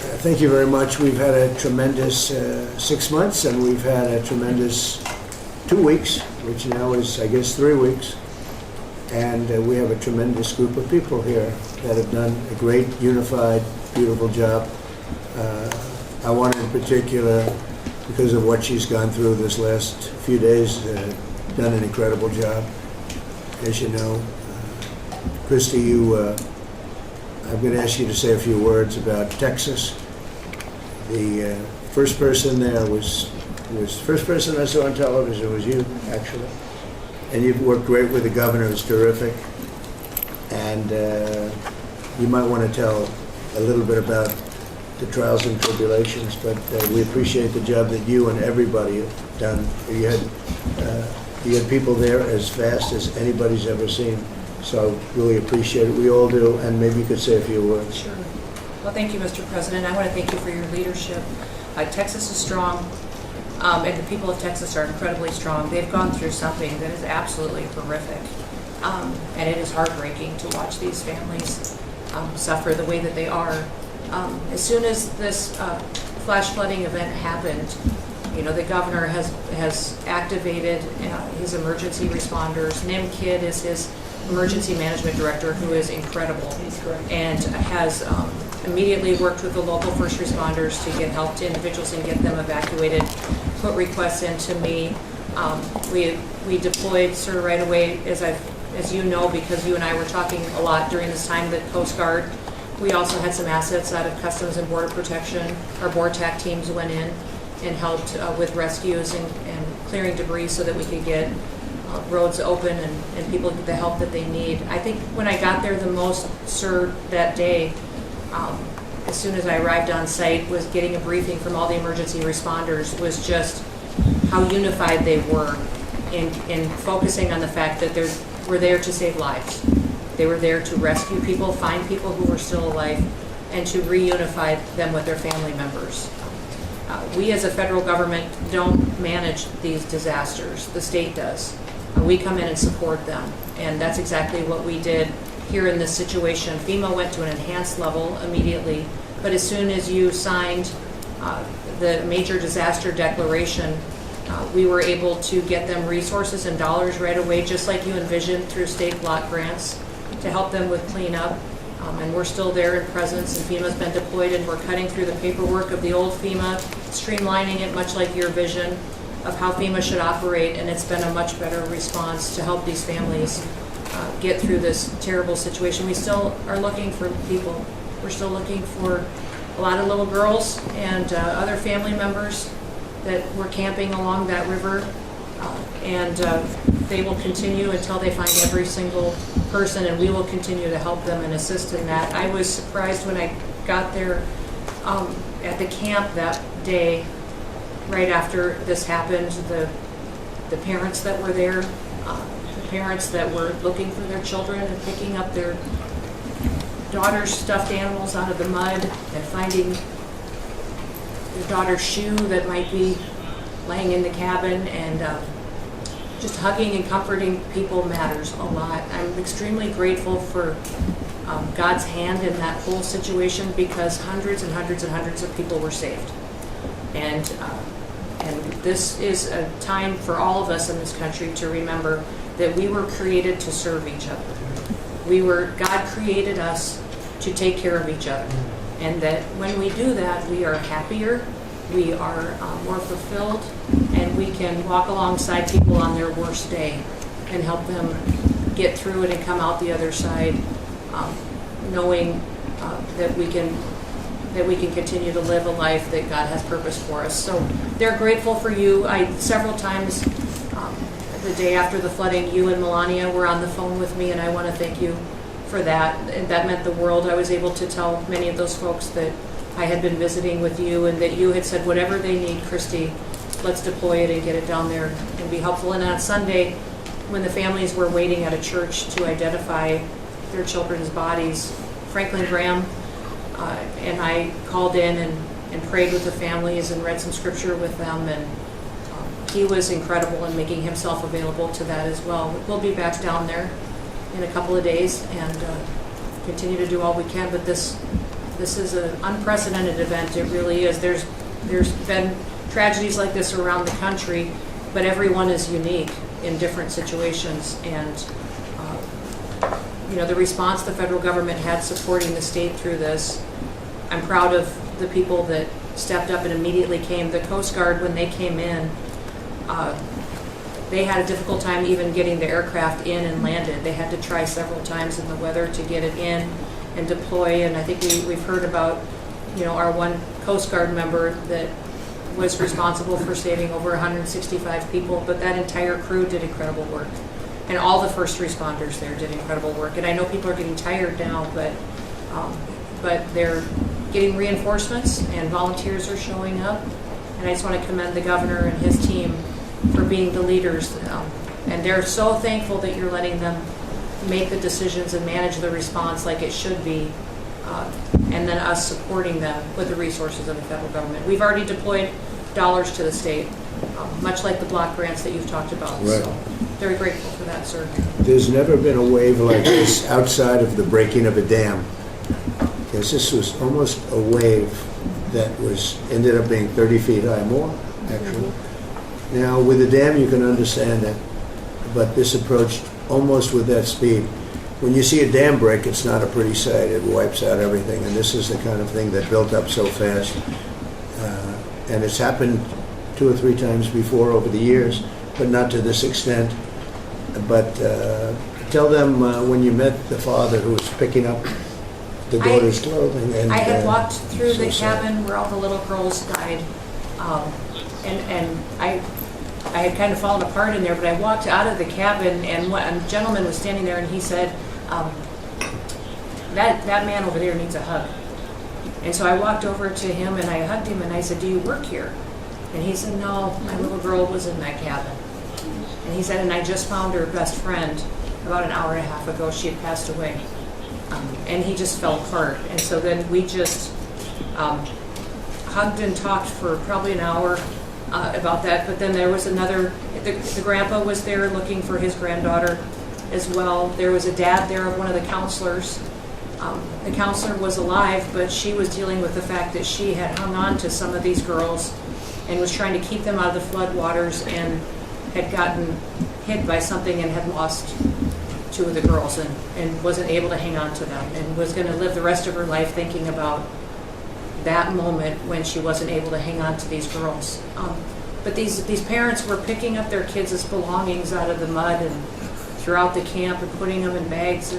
Thank you very much. We've had a tremendous 6 months, and we've had a tremendous 2 weeks, which now is, I guess, 3 weeks. And we have a tremendous group of people here that have done a great, unified, beautiful job. I want in particular, because of what she's gone through this last few days, done an incredible job. As you know, Christy, I'm going to ask you to say a few words about Texas. The first person there was the first person I saw on television was you, actually. And you've worked great with the governor. It was terrific. And you might want to tell a little bit about the trials and tribulations, but we appreciate the job that you and everybody have done. You had people there as fast as anybody's ever seen. So really appreciate it. We all do. And maybe you could say a few words. Sure. Well, thank you, Mr. President. I want to thank you for your leadership. Texas is strong, and the people of Texas are incredibly strong. They've gone through something that is absolutely horrific, and it is heartbreaking to watch these families suffer the way that they are. As soon as this flash flooding event happened, you know, the governor has activated his emergency responders. Nim Kidd is his emergency management director, who is incredible. He's great. And has immediately worked with the local first responders to get help to individuals and get them evacuated, put requests into me. We deployed sort of right away, as you know, because you and I were talking a lot during this time, the Coast Guard. We also had some assets out of Customs and Border Protection. Our BORTAC teams went in and helped with rescues and clearing debris so that we could get roads open and people get the help that they need. I think when I got there the most, sir, that day, as soon as I arrived on site, was getting a briefing from all the emergency responders, was just how unified they were in focusing on the fact that we're there to save lives. They were there to rescue people, find people who were still alive, and to reunify them with their family members. We as a federal government don't manage these disasters. The state does. We come in and support them, and that's exactly what we did here in this situation. FEMA went to an enhanced level immediately, but as soon as you signed the major disaster declaration, we were able to get them resources and dollars right away, just like you envisioned, through state block grants to help them with cleanup. And we're still there in presence, and FEMA's been deployed, and we're cutting through the paperwork of the old FEMA, streamlining it much like your vision of how FEMA should operate, and it's been a much better response to help these families get through this terrible situation. We still are looking for people. We're still looking for a lot of little girls and other family members that were camping along that river, and they will continue until they find every single person, and we will continue to help them and assist in that. I was surprised when I got there at the camp that day, right after this happened, the parents that were there, the parents that were looking for their children and picking up their daughter's stuffed animals out of the mud and finding their daughter's shoe that might be laying in the cabin, and just hugging and comforting people matters a lot. I'm extremely grateful for God's hand in that whole situation, because hundreds and hundreds and hundreds of people were saved. And this is a time for all of us in this country to remember that we were created to serve each other. God created us to take care of each other. And that when we do that, we are happier, we are more fulfilled, and we can walk alongside people on their worst day and help them get through it and come out the other side, knowing that we can continue to live a life that God has purpose for us. So they're grateful for you. Several times the day after the flooding, you and Melania were on the phone with me, and I want to thank you for that. And that meant the world. I was able to tell many of those folks that I had been visiting with you, and that you had said, whatever they need, Christy, let's deploy it and get it down there and be helpful. And on Sunday, when the families were waiting at a church to identify their children's bodies, Franklin Graham and I called in and prayed with the families and read some scripture with them, and he was incredible in making himself available to that as well. We'll be back down there in a couple of days and continue to do all we can, but this This is an unprecedented event. It really is. There's been tragedies like this around the country, but everyone is unique in different situations. And the response the federal government had supporting the state through this, I'm proud of the people that stepped up and immediately came. The Coast Guard, when they came in, they had a difficult time even getting the aircraft in and landed. They had to try several times in the weather to get it in and deploy. And I think we've heard about, our one Coast Guard member that was responsible for saving over 165 people, but that entire crew did incredible work. And all the first responders there did incredible work. And I know people are getting tired now, but they're getting reinforcements and volunteers are showing up. And I just want to commend the governor and his team for being the leaders. And they're so thankful that you're letting them make the decisions and manage the response like it should be. And then us supporting them with the resources of the federal government. We've already deployed dollars to the state, much like the block grants that you've talked about. Right. So very grateful for that, sir. There's never been a wave like this outside of the breaking of a dam. Because this was almost a wave that ended up being 30 feet high, more actually. Now with the dam you can understand it, but this approached almost with that speed. When you see a dam break, it's not a pretty sight. It wipes out everything, and this is the kind of thing that built up so fast. And it's happened 2 or 3 times before over the years, but not to this extent. But tell them when you met the father who was picking up the daughter's clothing. And I had walked through so the sad. cabin where all the little girls died, and I had kind of fallen apart in there, but I walked out of the cabin, and a gentleman was standing there, and he said, that man over there needs a hug. And so I walked over to him, and I hugged him, and I said, do you work here? And he said, no, my little girl was in that cabin. And he said, and I just found her best friend about an hour and a half ago. She had passed away. And he just fell apart. And so then we just hugged and talked for probably an hour about that. But then there was the grandpa was there looking for his granddaughter as well. There was a dad there of one of the counselors. The counselor was alive, but she was dealing with the fact that she had hung on to some of these girls and was trying to keep them out of the flood waters and had gotten hit by something and had lost 2 of the girls and wasn't able to hang on to them and was going to live the rest of her life thinking about that moment when she wasn't able to hang on to these girls. But these parents were picking up their kids' belongings out of the mud and throughout the camp and putting them in bags.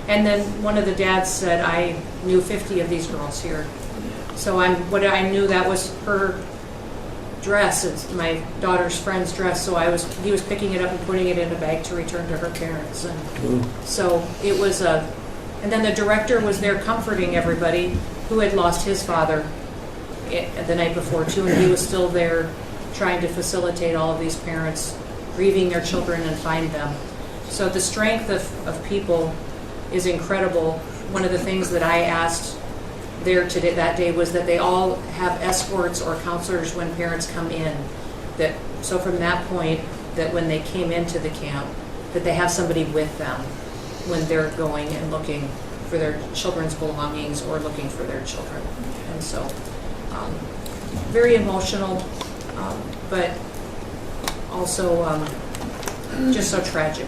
And then one of the dads said, I knew 50 of these girls here. So I knew that was her dress. It's my daughter's friend's dress. So he was picking it up and putting it in a bag to return to her parents. And so it was and then the director was there comforting everybody who had lost his father the night before too, and he was still there trying to facilitate all of these parents grieving their children and find them. So the strength of people is incredible. One of the things that I asked there today, that day, was that they all have escorts or counselors when parents come in. So from that point, that when they came into the camp, that they have somebody with them when they're going and looking for their children's belongings or looking for their children. And so, very emotional, but also just so tragic.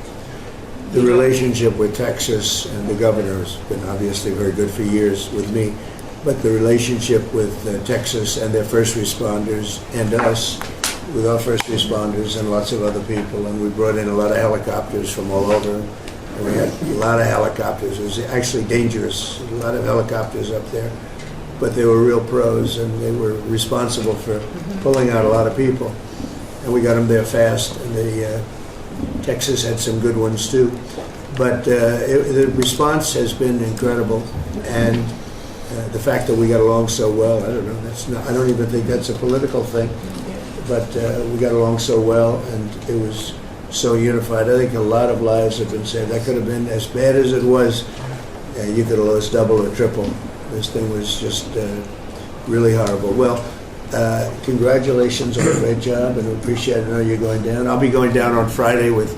The relationship with Texas and the governor has been obviously very good for years with me, but the relationship with Texas and their first responders and us with our first responders and lots of other people, and we brought in a lot of helicopters from all over, and we had a lot of helicopters. It was actually dangerous, a lot of helicopters up there, but they were real pros, and they were responsible for pulling out a lot of people, and we got them there fast, and Texas had some good ones too, but the response has been incredible, and the fact that we got along so well, I don't know, I don't even think that's a political thing, but we got along so well, and it was so unified. I think a lot of lives have been saved. That could have been, as bad as it was, you could have lost double or triple. This thing was just really horrible. Well, congratulations on a great job, and we appreciate it. I know you're going down. I'll be going down on Friday with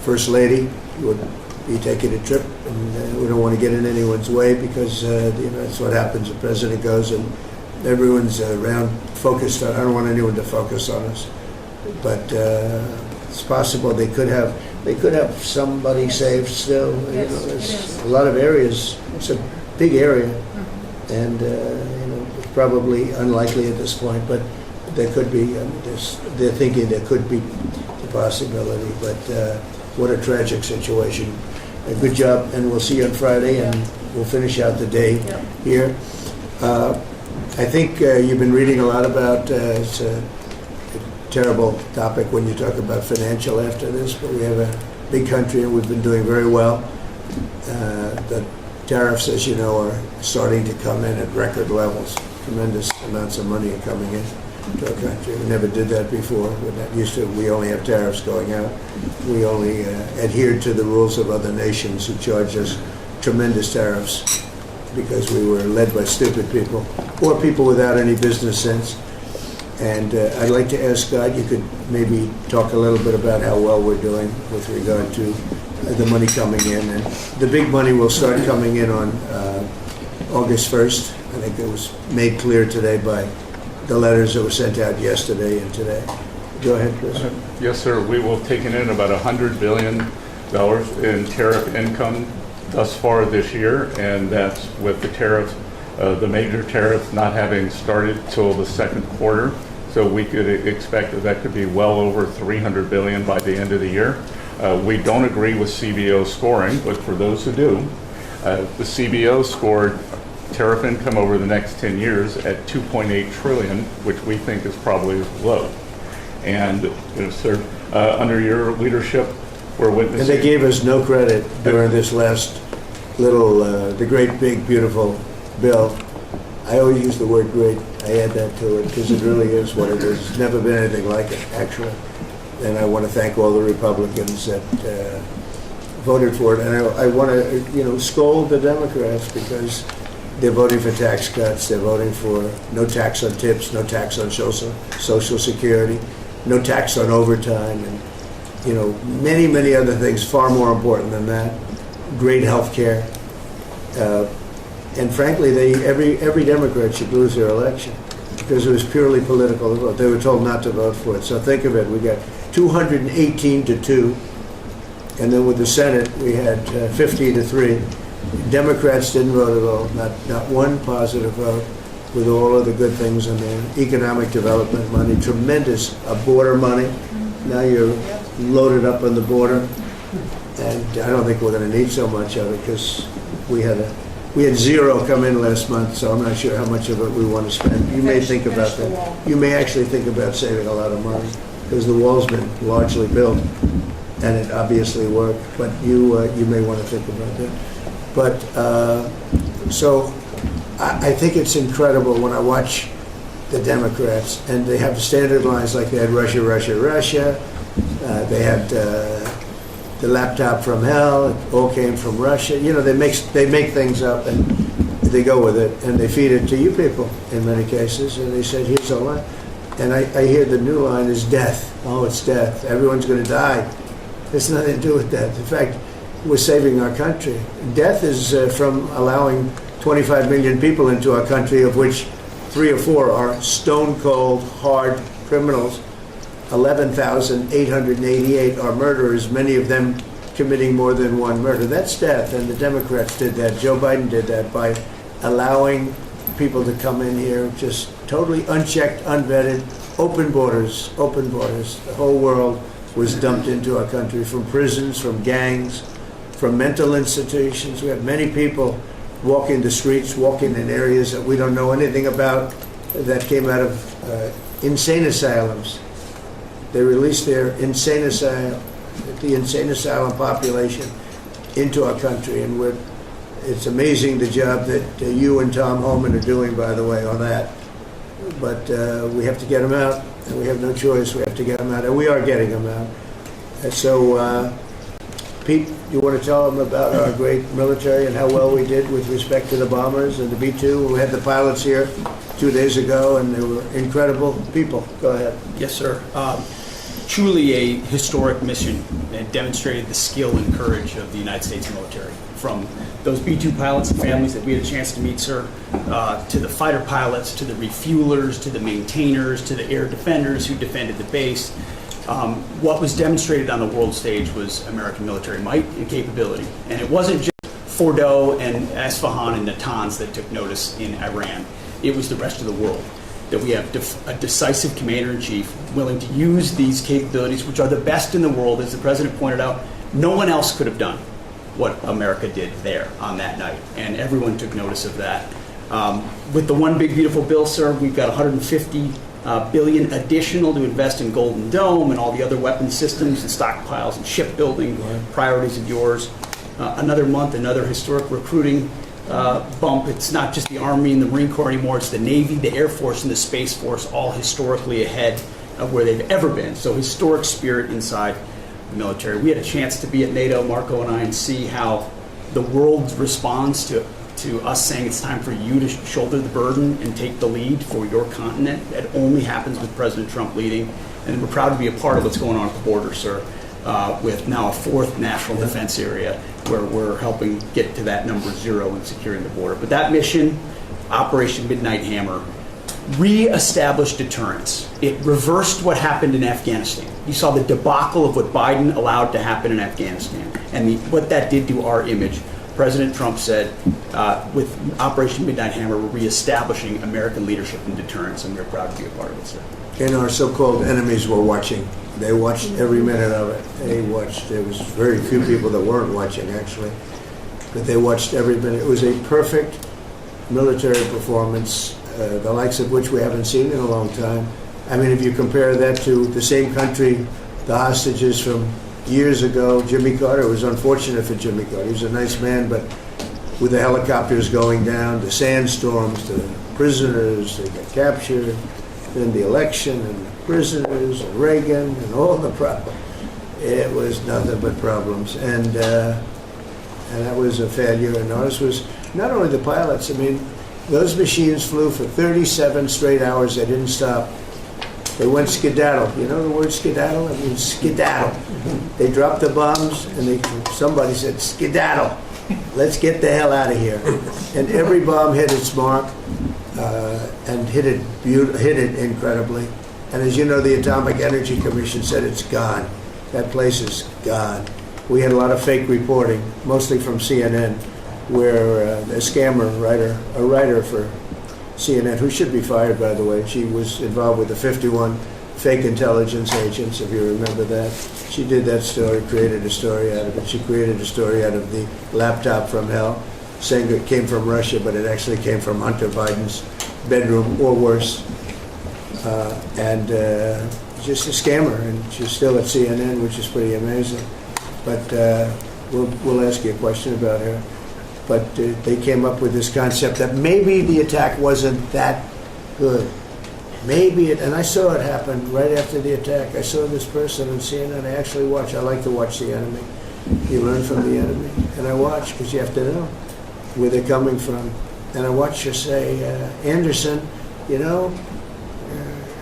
First Lady. We'll be taking a trip, And we don't want to get in anyone's way because that's what happens. The president goes and everyone's around focused on. I don't want anyone to focus on us, but it's possible they could have somebody saved still. Yes, There's a lot of areas. It's a big area, and it's probably unlikely at this point, but there could be. They're thinking there could be the possibility, but what a tragic situation. A good job, and we'll see you on Friday, and we'll finish out the day here. I think you've been reading a lot about, it's a terrible topic when you talk about financial after this, but we have a big country and we've been doing very well. The tariffs, as you know, are starting to come in at record levels. Tremendous amounts of money are coming in to our country. We never did that before. We're not used to it. We only have tariffs going out. We only adhered to the rules of other nations who charged us tremendous tariffs because we were led by stupid people or people without any business sense. And I'd like to ask God, you could maybe talk a little bit about how well we're doing with regard to the money coming in. And the big money will start coming in on August 1st. I think it was made clear today by the letters that were sent out yesterday and today. Go ahead, Chris. Yes, sir. We will have taken in about $100 billion in tariff income thus far this year, and that's with the tariff, the major tariff not having started till the second quarter. So we could expect that could be well over $300 billion by the end of the year. We don't agree with CBO scoring, but for those who do, the CBO scored tariff income over the next 10 years at $2.8 trillion, which we think is probably low. And sir, under your leadership, we're witnessing. And they gave us no credit during this last little, the great, big, beautiful bill. I always use the word great. I add that to it because it really is what it is. It's never been anything like it, actually. And I want to thank all the Republicans that voted for it. And I want to, scold the Democrats because they're voting for tax cuts. They're voting for no tax on tips, no tax on Social Security, no tax on overtime, and many, many other things far more important than that. Great health care. And frankly, every Democrat should lose their election because it was purely political vote. They were told not to vote for it. So think of it. We got 218 to 2. And then with the Senate, we had 50 to 3. Democrats didn't vote at all, not one positive vote, with all of the good things in there. Economic development money, tremendous border money. Now you're loaded up on the border, and I don't think we're going to need so much of it because we had zero come in last month, so I'm not sure how much of it we want to spend. You may think about that. You may actually think about saving a lot of money because the wall's been largely built, and it obviously worked. But you may want to think about that. But so I think it's incredible when I watch the Democrats, and they have standard lines like they had Russia, Russia, Russia. They had the laptop from hell. It all came from Russia. They make things up and they go with it, and they feed it to you people in many cases. And they said, here's a line. And I hear the new line is death. Oh, it's death. Everyone's going to die. There's nothing to do with that. In fact, we're saving our country. Death is from allowing 25 million people into our country, of which 3 or 4 are stone-cold, hard criminals. 11,888 are murderers, many of them committing more than one murder. That's death, and the Democrats did that. Joe Biden did that by allowing people to come in here just totally unchecked, unvetted, open borders, open borders. The whole world was dumped into our country from prisons, from gangs, from mental institutions. We have many people walking the streets, walking in areas that we don't know anything about, that came out of insane asylums. They released their the insane asylum population into our country, and it's amazing the job that you and Tom Homan are doing, by the way, on that. But we have to get them out, and we have no choice. We have to get them out, and we are getting them out. And so, Pete, you want to tell them about our great military and how well we did with respect to the bombers and the B-2? We had the pilots here 2 days ago, and they were incredible people. Go ahead. Yes, sir. Truly a historic mission, and demonstrated the skill and courage of the United States military. from those B-2 pilots and families that we had a chance to meet, sir, to the fighter pilots, to the refuelers, to the maintainers, to the air defenders who defended the base. What was demonstrated on the world stage was American military might and capability. And it wasn't just Fordo and Esfahan and Natanz that took notice in Iran. It was the rest of the world, that we have a decisive commander-in-chief willing to use these capabilities, which are the best in the world. As the president pointed out, no one else could have done what America did there on that night, and everyone took notice of that. With the One Big Beautiful Bill, sir, we've got $150 billion additional to invest in Golden Dome and all the other weapon systems and stockpiles and shipbuilding priorities of yours. Another month, another historic recruiting bump. It's not just the Army and the Marine Corps anymore, it's the Navy, the Air Force, and the Space Force, all historically ahead of where they've ever been. So historic spirit inside the military. We had a chance to be at NATO, Marco and I, and see how the world responds to us saying it's time for you to shoulder the burden and take the lead for your continent. That only happens with President Trump leading. And we're proud to be a part of what's going on at the border, sir, with now a fourth national defense area where we're helping get to that number 0 in securing the border. But that mission, Operation Midnight Hammer, re-established deterrence. It reversed what happened in Afghanistan. You saw the debacle of what Biden allowed to happen in Afghanistan and what that did to our image. President Trump said, with Operation Midnight Hammer, we're reestablishing American leadership and deterrence, and we're proud to be a part of it, sir. And our so-called enemies were watching. They watched every minute of it. They watched. There was very few people that weren't watching, actually. But they watched every minute. It was a perfect military performance, the likes of which we haven't seen in a long time. I mean, if you compare that to the same country, the hostages from years ago, Jimmy Carter, it was unfortunate for Jimmy Carter. He was a nice man, but with the helicopters going down, the sandstorms, the prisoners, they got captured, then the election and the prisoners and Reagan and all the problems. It was nothing but problems. And that was a failure. And ours was not only the pilots, I mean, those machines flew for 37 straight hours. They didn't stop. They went skedaddle. You know the word skedaddle? It means skedaddle. They dropped the bombs, and somebody said, skedaddle. Let's get the hell out of here. And every bomb hit its mark and hit it incredibly. And as you know, the Atomic Energy Commission said it's gone. That place is gone. We had a lot of fake reporting, mostly from CNN, where a scammer writer, a writer for CNN, who should be fired, by the way. She was involved with the 51 fake intelligence agents, if you remember that. She did that story, created a story out of it. She created a story out of the laptop from hell, saying it came from Russia, but it actually came from Hunter Biden's bedroom, or worse. Just a scammer, and she's still at CNN, which is pretty amazing. But we'll ask you a question about her. But they came up with this concept that maybe the attack wasn't that good. Maybe and I saw it happen right after the attack. I saw this person on CNN. I actually watch. I like to watch the enemy. You learn from the enemy. And I watch because you have to know where they're coming from. And I watched her say, Anderson,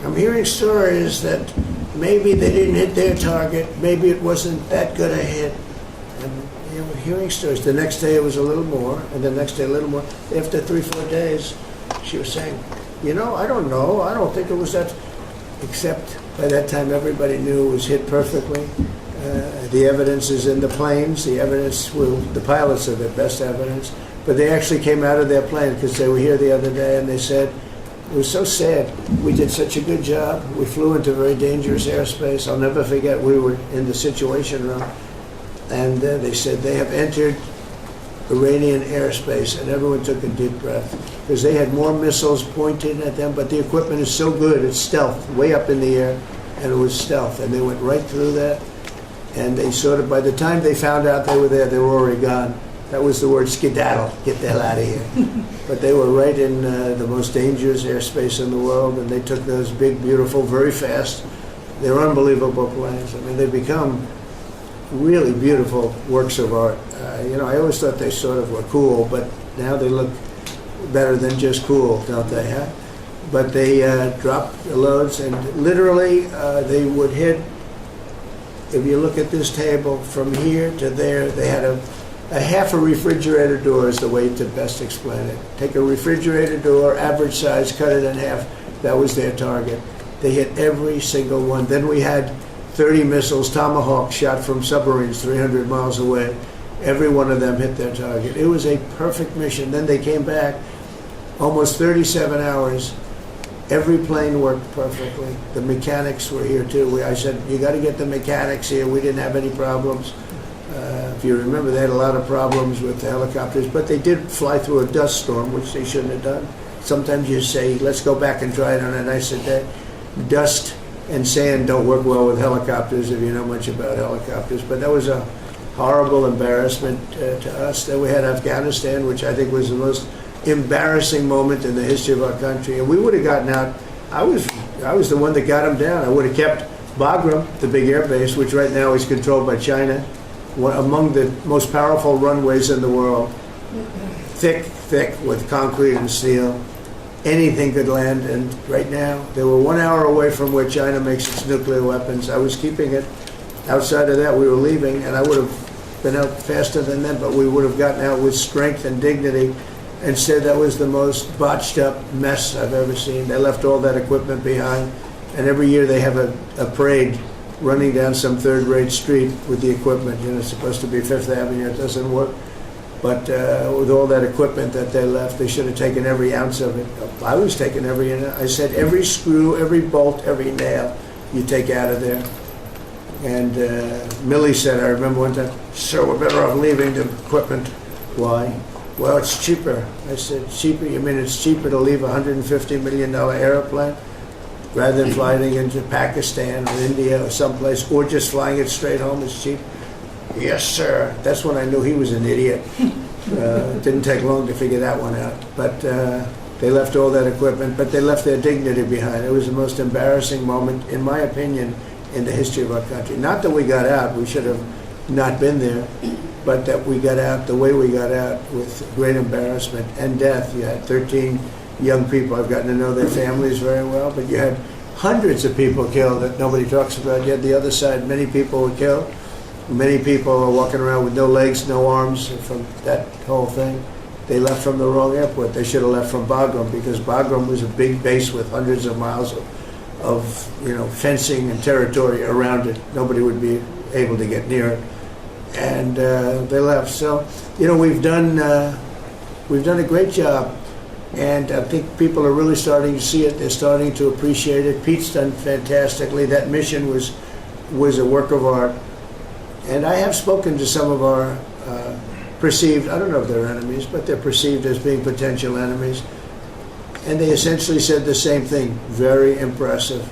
I'm hearing stories that maybe they didn't hit their target. Maybe it wasn't that good a hit. And hearing stories. The next day it was a little more, and the next day a little more. After 3-4 days, she was saying, I don't know. I don't think it was that. Except by that time, everybody knew it was hit perfectly. The evidence is in the planes. The evidence the pilots are the best evidence. But they actually came out of their plane because they were here the other day, and they said, it was so sad. We did such a good job. We flew into very dangerous airspace. I'll never forget, we were in the Situation Room, and they said they have entered Iranian airspace, and everyone took a deep breath because they had more missiles pointed at them, but the equipment is so good, it's stealth, way up in the air, and it was stealth, and they went right through that, and they sort of, by the time they found out they were there, they were already gone. That was the word skedaddle, get the hell out of here. But they were right in the most dangerous airspace in the world, and they took those big, beautiful, very fast, they're unbelievable planes. I mean, they become really beautiful works of art. I always thought they sort of were cool, but now they look better than just cool, don't they? Huh? But they dropped the loads, and literally they would hit, if you look at this table, from here to there, they had a A half a refrigerator door is the way to best explain it. Take a refrigerator door, average size, cut it in half. That was their target. They hit every single one. Then we had 30 missiles, Tomahawk, shot from submarines 300 miles away. Every one of them hit their target. It was a perfect mission. Then they came back, almost 37 hours. Every plane worked perfectly. The mechanics were here too. I said, you got to get the mechanics here. We didn't have any problems. If you remember, they had a lot of problems with the helicopters, but they did fly through a dust storm, which they shouldn't have done. Sometimes you say, let's go back and try it on a nicer day. Dust and sand don't work well with helicopters if you know much about helicopters, but that was a horrible embarrassment to us. Then we had Afghanistan, which I think was the most embarrassing moment in the history of our country, and we would have gotten out. I was the one that got them down. I would have kept Bagram, the big air base, which right now is controlled by China, among the most powerful runways in the world, thick with concrete and steel. Anything could land, and right now they were 1 hour away from where China makes its nuclear weapons. I was keeping it. Outside of that, we were leaving, and I would have been out faster than them, but we would have gotten out with strength and dignity. Instead, that was the most botched up mess I've ever seen. They left all that equipment behind, and every year they have a parade running down some third-rate street with the equipment. You know, it's supposed to be Fifth Avenue. It doesn't work. But with all that equipment that they left, they should have taken every ounce of it. I was taking every ounce. I said every screw, every bolt, every nail you take out of there. And Millie said, I remember one time, sir, we're better off leaving the equipment. Why? Well, it's cheaper. I said, cheaper? You mean it's cheaper to leave a $150 million airplane rather than flying into Pakistan or India or someplace, or just flying it straight home is cheap? Yes, sir. That's when I knew he was an idiot. It didn't take long to figure that one out. But they left all that equipment, but they left their dignity behind. It was the most embarrassing moment, in my opinion, in the history of our country. Not that we got out, we should have not been there, but that we got out the way we got out, with great embarrassment and death. You had 13 young people. I've gotten to know their families very well, but you had hundreds of people killed that nobody talks about. You had the other side, many people were killed. Many people are walking around with no legs, no arms from that whole thing. They left from the wrong airport. They should have left from Bagram, because Bagram was a big base with hundreds of miles of fencing and territory around it. Nobody would be able to get near it, and they left. So we've done a great job, and I think people are really starting to see it. They're starting to appreciate it. Pete's done fantastically. That mission was a work of art. And I have spoken to some of our perceived, I don't know if they're enemies, but they're perceived as being potential enemies. And they essentially said the same thing, very impressive.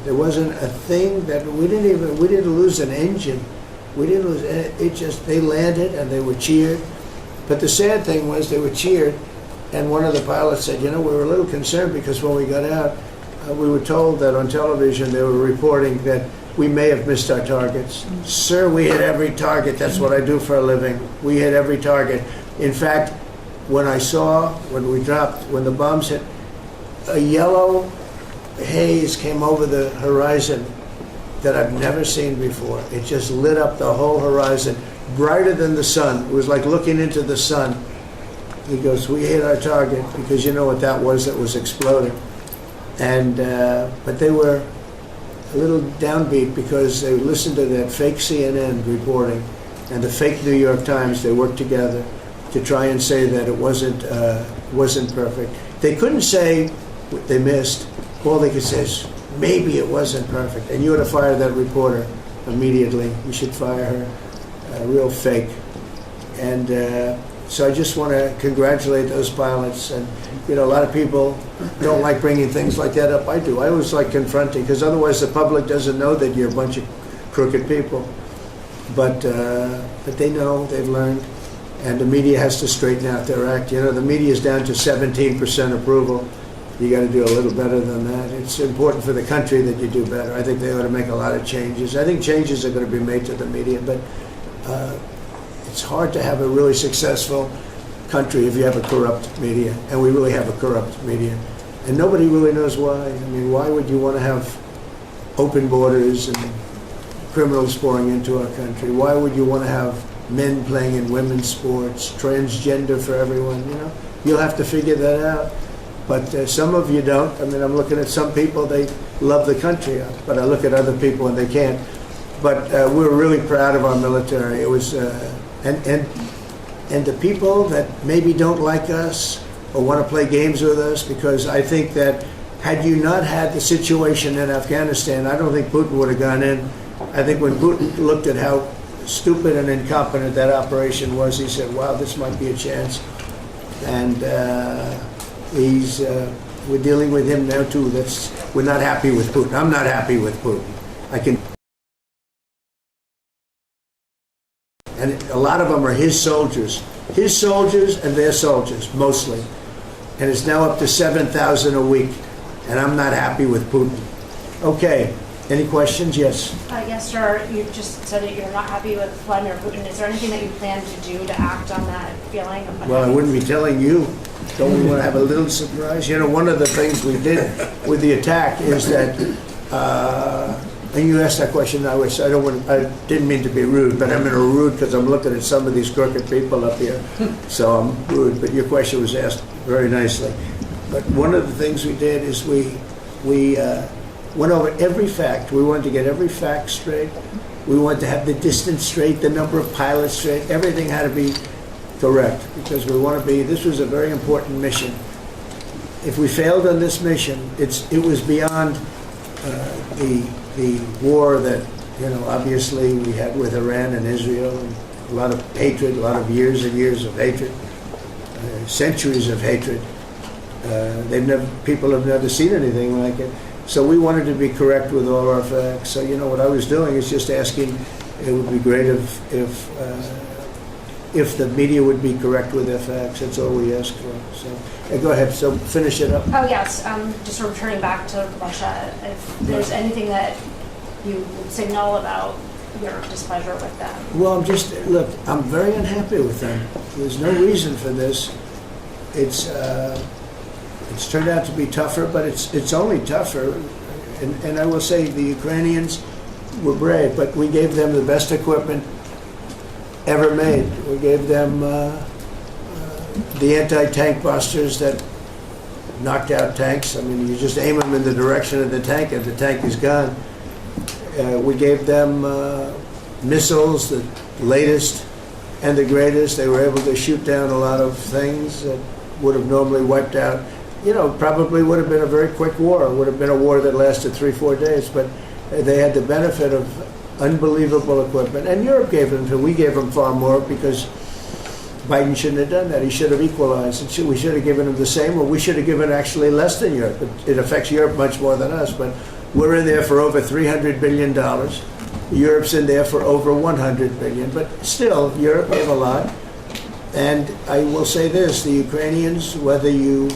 There wasn't a thing that, we didn't lose an engine. We didn't lose, they landed and they were cheered. But the sad thing was they were cheered, and one of the pilots said, we were a little concerned because when we got out, we were told that on television they were reporting that we may have missed our targets. Sir, we hit every target. That's what I do for a living. We hit every target. In fact, when the bombs hit, a yellow haze came over the horizon that I've never seen before. It just lit up the whole horizon, brighter than the sun. It was like looking into the sun. He goes, we hit our target, because you know what that was exploding. And but they were a little downbeat because they listened to that fake CNN reporting and the fake New York Times. They worked together to try and say that it wasn't perfect. They couldn't say they missed. All they could say is, maybe it wasn't perfect. And you ought to fire that reporter immediately. You should fire her. Real fake. And so I just want to congratulate those pilots. And a lot of people don't like bringing things like that up. I do. I always like confronting, because otherwise the public doesn't know that you're a bunch of crooked people. But they know, they've learned, and the media has to straighten out their act. The media is down to 17% approval. You got to do a little better than that. It's important for the country that you do better. I think they ought to make a lot of changes. I think changes are going to be made to the media, but it's hard to have a really successful country if you have a corrupt media, and we really have a corrupt media, and nobody really knows why. I mean, why would you want to have open borders and criminals pouring into our country? Why would you want to have men playing in women's sports, transgender for everyone, you know. You'll have to figure that out. But some of you don't. I mean, I'm looking at some people, they love the country, but I look at other people and they can't. But we're really proud of our military. It was, and the people that maybe don't like us or want to play games with us, because I think that had you not had the situation in Afghanistan, I don't think Putin would have gone in. I think when Putin looked at how stupid and incompetent that operation was, he said, wow, this might be a chance. And we're dealing with him now too. We're not happy with Putin. I'm not happy with Putin. And a lot of them are his soldiers and their soldiers, mostly. And it's now up to 7,000 a week. And I'm not happy with Putin. Okay, any questions? Yes. Yes, sir. You just said that you're not happy with Vladimir Putin. Is there anything that you plan to do to act on that feeling? Well, I wouldn't be telling you. Don't we want to have a little surprise? You know, one of the things we did with the attack is that, and you asked that question, I didn't mean to be rude, but I'm rude because I'm looking at some of these crooked people up here, so I'm rude, but your question was asked very nicely. But one of the things we did is we went over every fact. We wanted to get every fact straight. We wanted to have the distance straight, the number of pilots straight. Everything had to be correct, because this was a very important mission. If we failed on this mission, it was beyond the war that, you know, obviously we had with Iran and Israel, and a lot of hatred, a lot of years and years of hatred, centuries of hatred. People have never seen anything like it. So we wanted to be correct with all our facts. So, you know, what I was doing is just asking, it would be great if the media would be correct with their facts. That's all we ask for. So, go ahead. So finish it up. Oh, yes. Just returning back to Russia, if there's anything that you would signal about your displeasure with them. Well, look, I'm very unhappy with them. There's no reason for this. It's turned out to be tougher, but it's only tougher. And I will say the Ukrainians were brave, but we gave them the best equipment ever made. We gave them the anti-tank busters that knocked out tanks. I mean, you just aim them in the direction of the tank and the tank is gone. We gave them missiles, the latest and the greatest. They were able to shoot down a lot of things that would have normally wiped out. You know, probably would have been a very quick war. It would have been a war that lasted 3-4 days, but they had the benefit of unbelievable equipment. And Europe gave them to. We gave them far more because Biden shouldn't have done that. He should have equalized. We should have given them the same, or we should have given actually less than Europe. It affects Europe much more than us, but we're in there for over $300 billion. Europe's in there for over $100 billion, but still, Europe gave a lot. And I will say this, the Ukrainians, whether you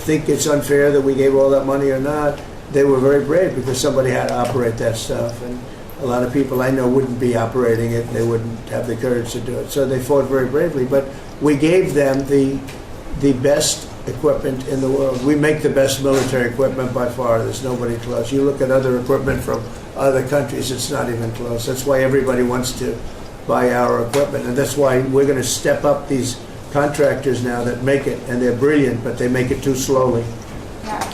think it's unfair that we gave all that money or not, they were very brave because somebody had to operate that stuff. And a lot of people I know wouldn't be operating it. They wouldn't have the courage to do it. So they fought very bravely. But we gave them the best equipment in the world. We make the best military equipment by far. There's nobody close. You look at other equipment from other countries, it's not even close. That's why everybody wants to buy our equipment. And that's why we're going to step up these contractors now that make it. And they're brilliant, but they make it too slowly.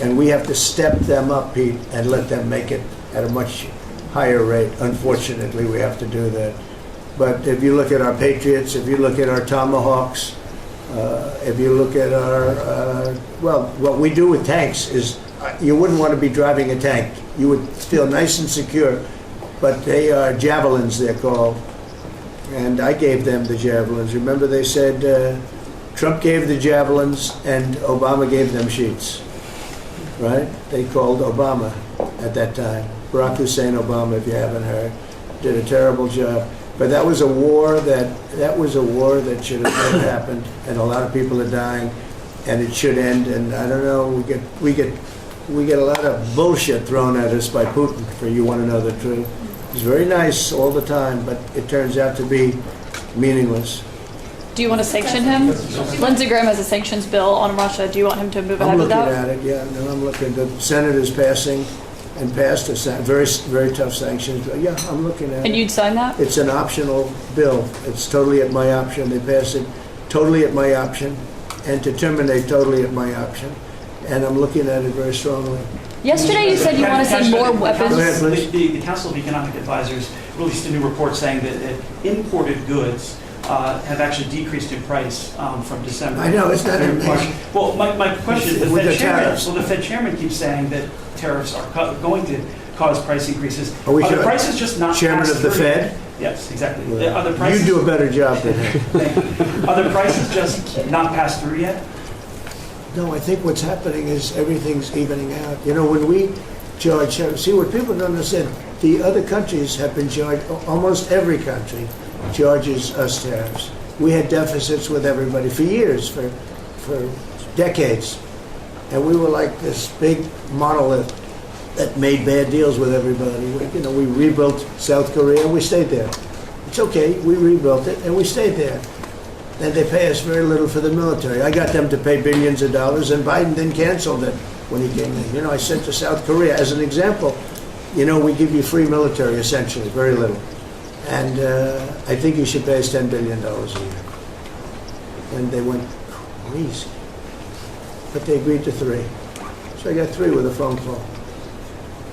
And we have to step them up, Pete, and let them make it at a much higher rate. Unfortunately, we have to do that. But if you look at our Patriots, if you look at our Tomahawks, if you look at our, well, what we do with tanks is, you wouldn't want to be driving a tank. You would feel nice and secure, but they are javelins, they're called. And I gave them the javelins. Remember they said Trump gave the javelins and Obama gave them sheets, right? They called Obama at that time. Barack Hussein Obama, if you haven't heard, did a terrible job. But that was a war that should have never happened, and a lot of people are dying, and it should end. And I don't know, we get a lot of bullshit thrown at us by Putin, for you want to know the truth. He's very nice all the time, but it turns out to be meaningless. Do you want to sanction him? Lindsey Graham has a sanctions bill on Russia. Do you want him to move ahead with that? I'm looking at it, yeah. No, I'm looking. The Senate is passing and passed very, very tough sanctions. But yeah, I'm looking at And it. you'd sign that? It's an optional bill. It's totally at my option. They passed it totally at my option, and to terminate totally at my option. And I'm looking at it very strongly. Yesterday you said you want to see more Go ahead, weapons. please. The Council of Economic Advisors released a new report saying that imported goods have actually decreased in price from December. I know, it's not through March. amazing. Well, my question is, With the tariffs. the Fed chairman keeps saying that tariffs are going to cause price increases. Are we the sure? prices just not Chairman passed of the through Fed? yet? Yes, exactly. Well, Are the prices, you do a better job than him. Are the prices just not passed through yet? No, I think what's happening is everything's evening out. You know, when we charge, see what people don't understand, the other countries have been charged, almost every country charges us tariffs. We had deficits with everybody for years, for decades. And we were like this big monolith that made bad deals with everybody. We rebuilt South Korea and we stayed there. It's okay, we rebuilt it and we stayed there. And they pay us very little for the military. I got them to pay billions of dollars, and Biden then canceled it when he came in. I said to South Korea, as an example, we give you free military, essentially, very little. And I think you should pay us $10 billion a year. And they went crazy. But they agreed to 3. So I got 3 with a phone call.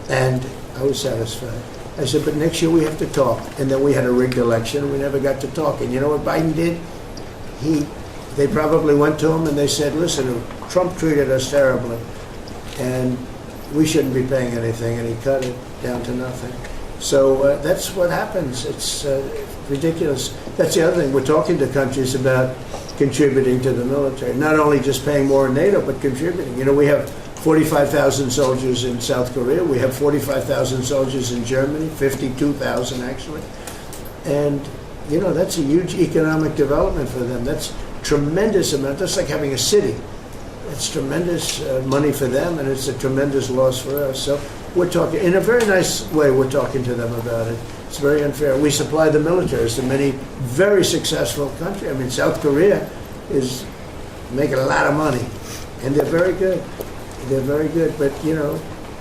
And I was satisfied. I said, but next year we have to talk. And then we had a rigged election, and we never got to talk. And you know what Biden did? They probably went to him and they said, listen, Trump treated us terribly and we shouldn't be paying anything, and he cut it down to nothing. So that's what happens. It's ridiculous. That's the other thing. We're talking to countries about contributing to the military, not only just paying more in NATO, but contributing. We have 45,000 soldiers in South Korea. We have 45,000 soldiers in Germany, 52,000 actually. And that's a huge economic development for them. That's tremendous amount. That's like having a city. It's tremendous money for them, and it's a tremendous loss for us. So we're talking, in a very nice way, we're talking to them about it. It's very unfair. We supply the militaries to many very successful countries. I mean, South Korea is making a lot of money, and they're very good. They're very good, but,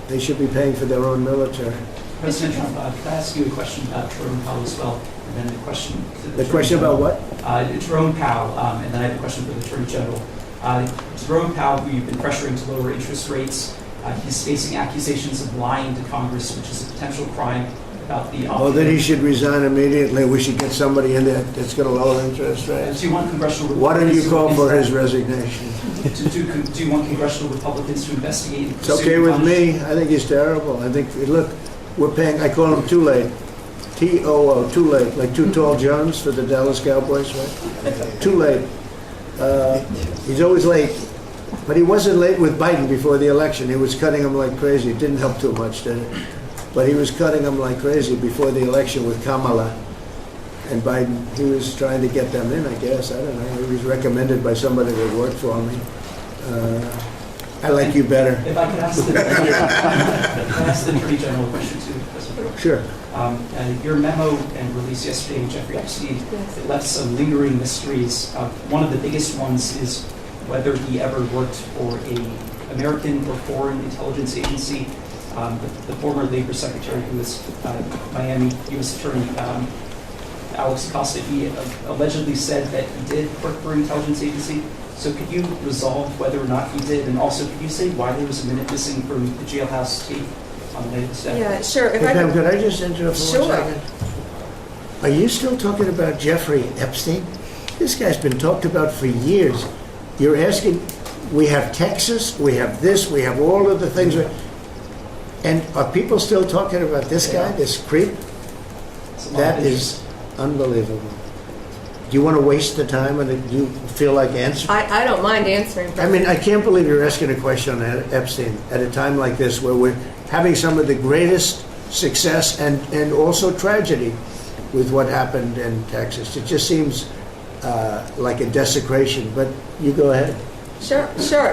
they should be paying for their own military. President Trump, could I ask you a question about Jerome Powell as well? And then a question to The question about what? Jerome Powell, and then I have a question for the Attorney General. Jerome Powell, who you've been pressuring to lower interest rates, he's facing accusations of lying to Congress, which is a potential crime about the... Oh, then he should resign immediately. We should get somebody in there that's going to lower interest rates. Do you want congressional Why don't you Republicans call to for his investigate- resignation? Do you want congressional Republicans to investigate? and It's pursue okay and with punish? me. I think he's terrible. I think, look, we're paying, I call him too late. T-O-O, too late, like Too Tall Jones for the Dallas Cowboys, right? Too late. He's always late. But he wasn't late with Biden before the election. He was cutting him like crazy. It didn't help too much, did it? But he was cutting him like crazy before the election with Kamala and Biden. He was trying to get them in, I guess. I don't know. He was recommended by somebody that worked for me. I like you better. If I could ask the Attorney General a question too, President Trump. Sure. Your memo and release yesterday with Jeffrey Epstein, it left some lingering mysteries. One of the biggest ones is whether he ever worked for an American or foreign intelligence agency. The former Labor Secretary, who was Miami U.S. Attorney Alex Acosta, he allegedly said that he did work for an intelligence agency. So could you resolve whether or not he did? And also, could you say why there was a minute missing from the jailhouse tape on the latest day? Yeah, sure. If Hey, I Pam, could, could I just interrupt for Sure. 1 second? Are you still talking about Jeffrey Epstein? This guy's been talked about for years. You're asking, we have Texas, we have this, we have all of the things. And are people still talking about this guy, this creep? It's a lot That of is unbelievable. Do you want to waste the time and do you feel like answering? I don't mind answering. I mean, I can't believe you're asking a question on Epstein at a time like this where we're having some of the greatest success and also tragedy with what happened in Texas. It just seems like a desecration, but you go ahead. Sure.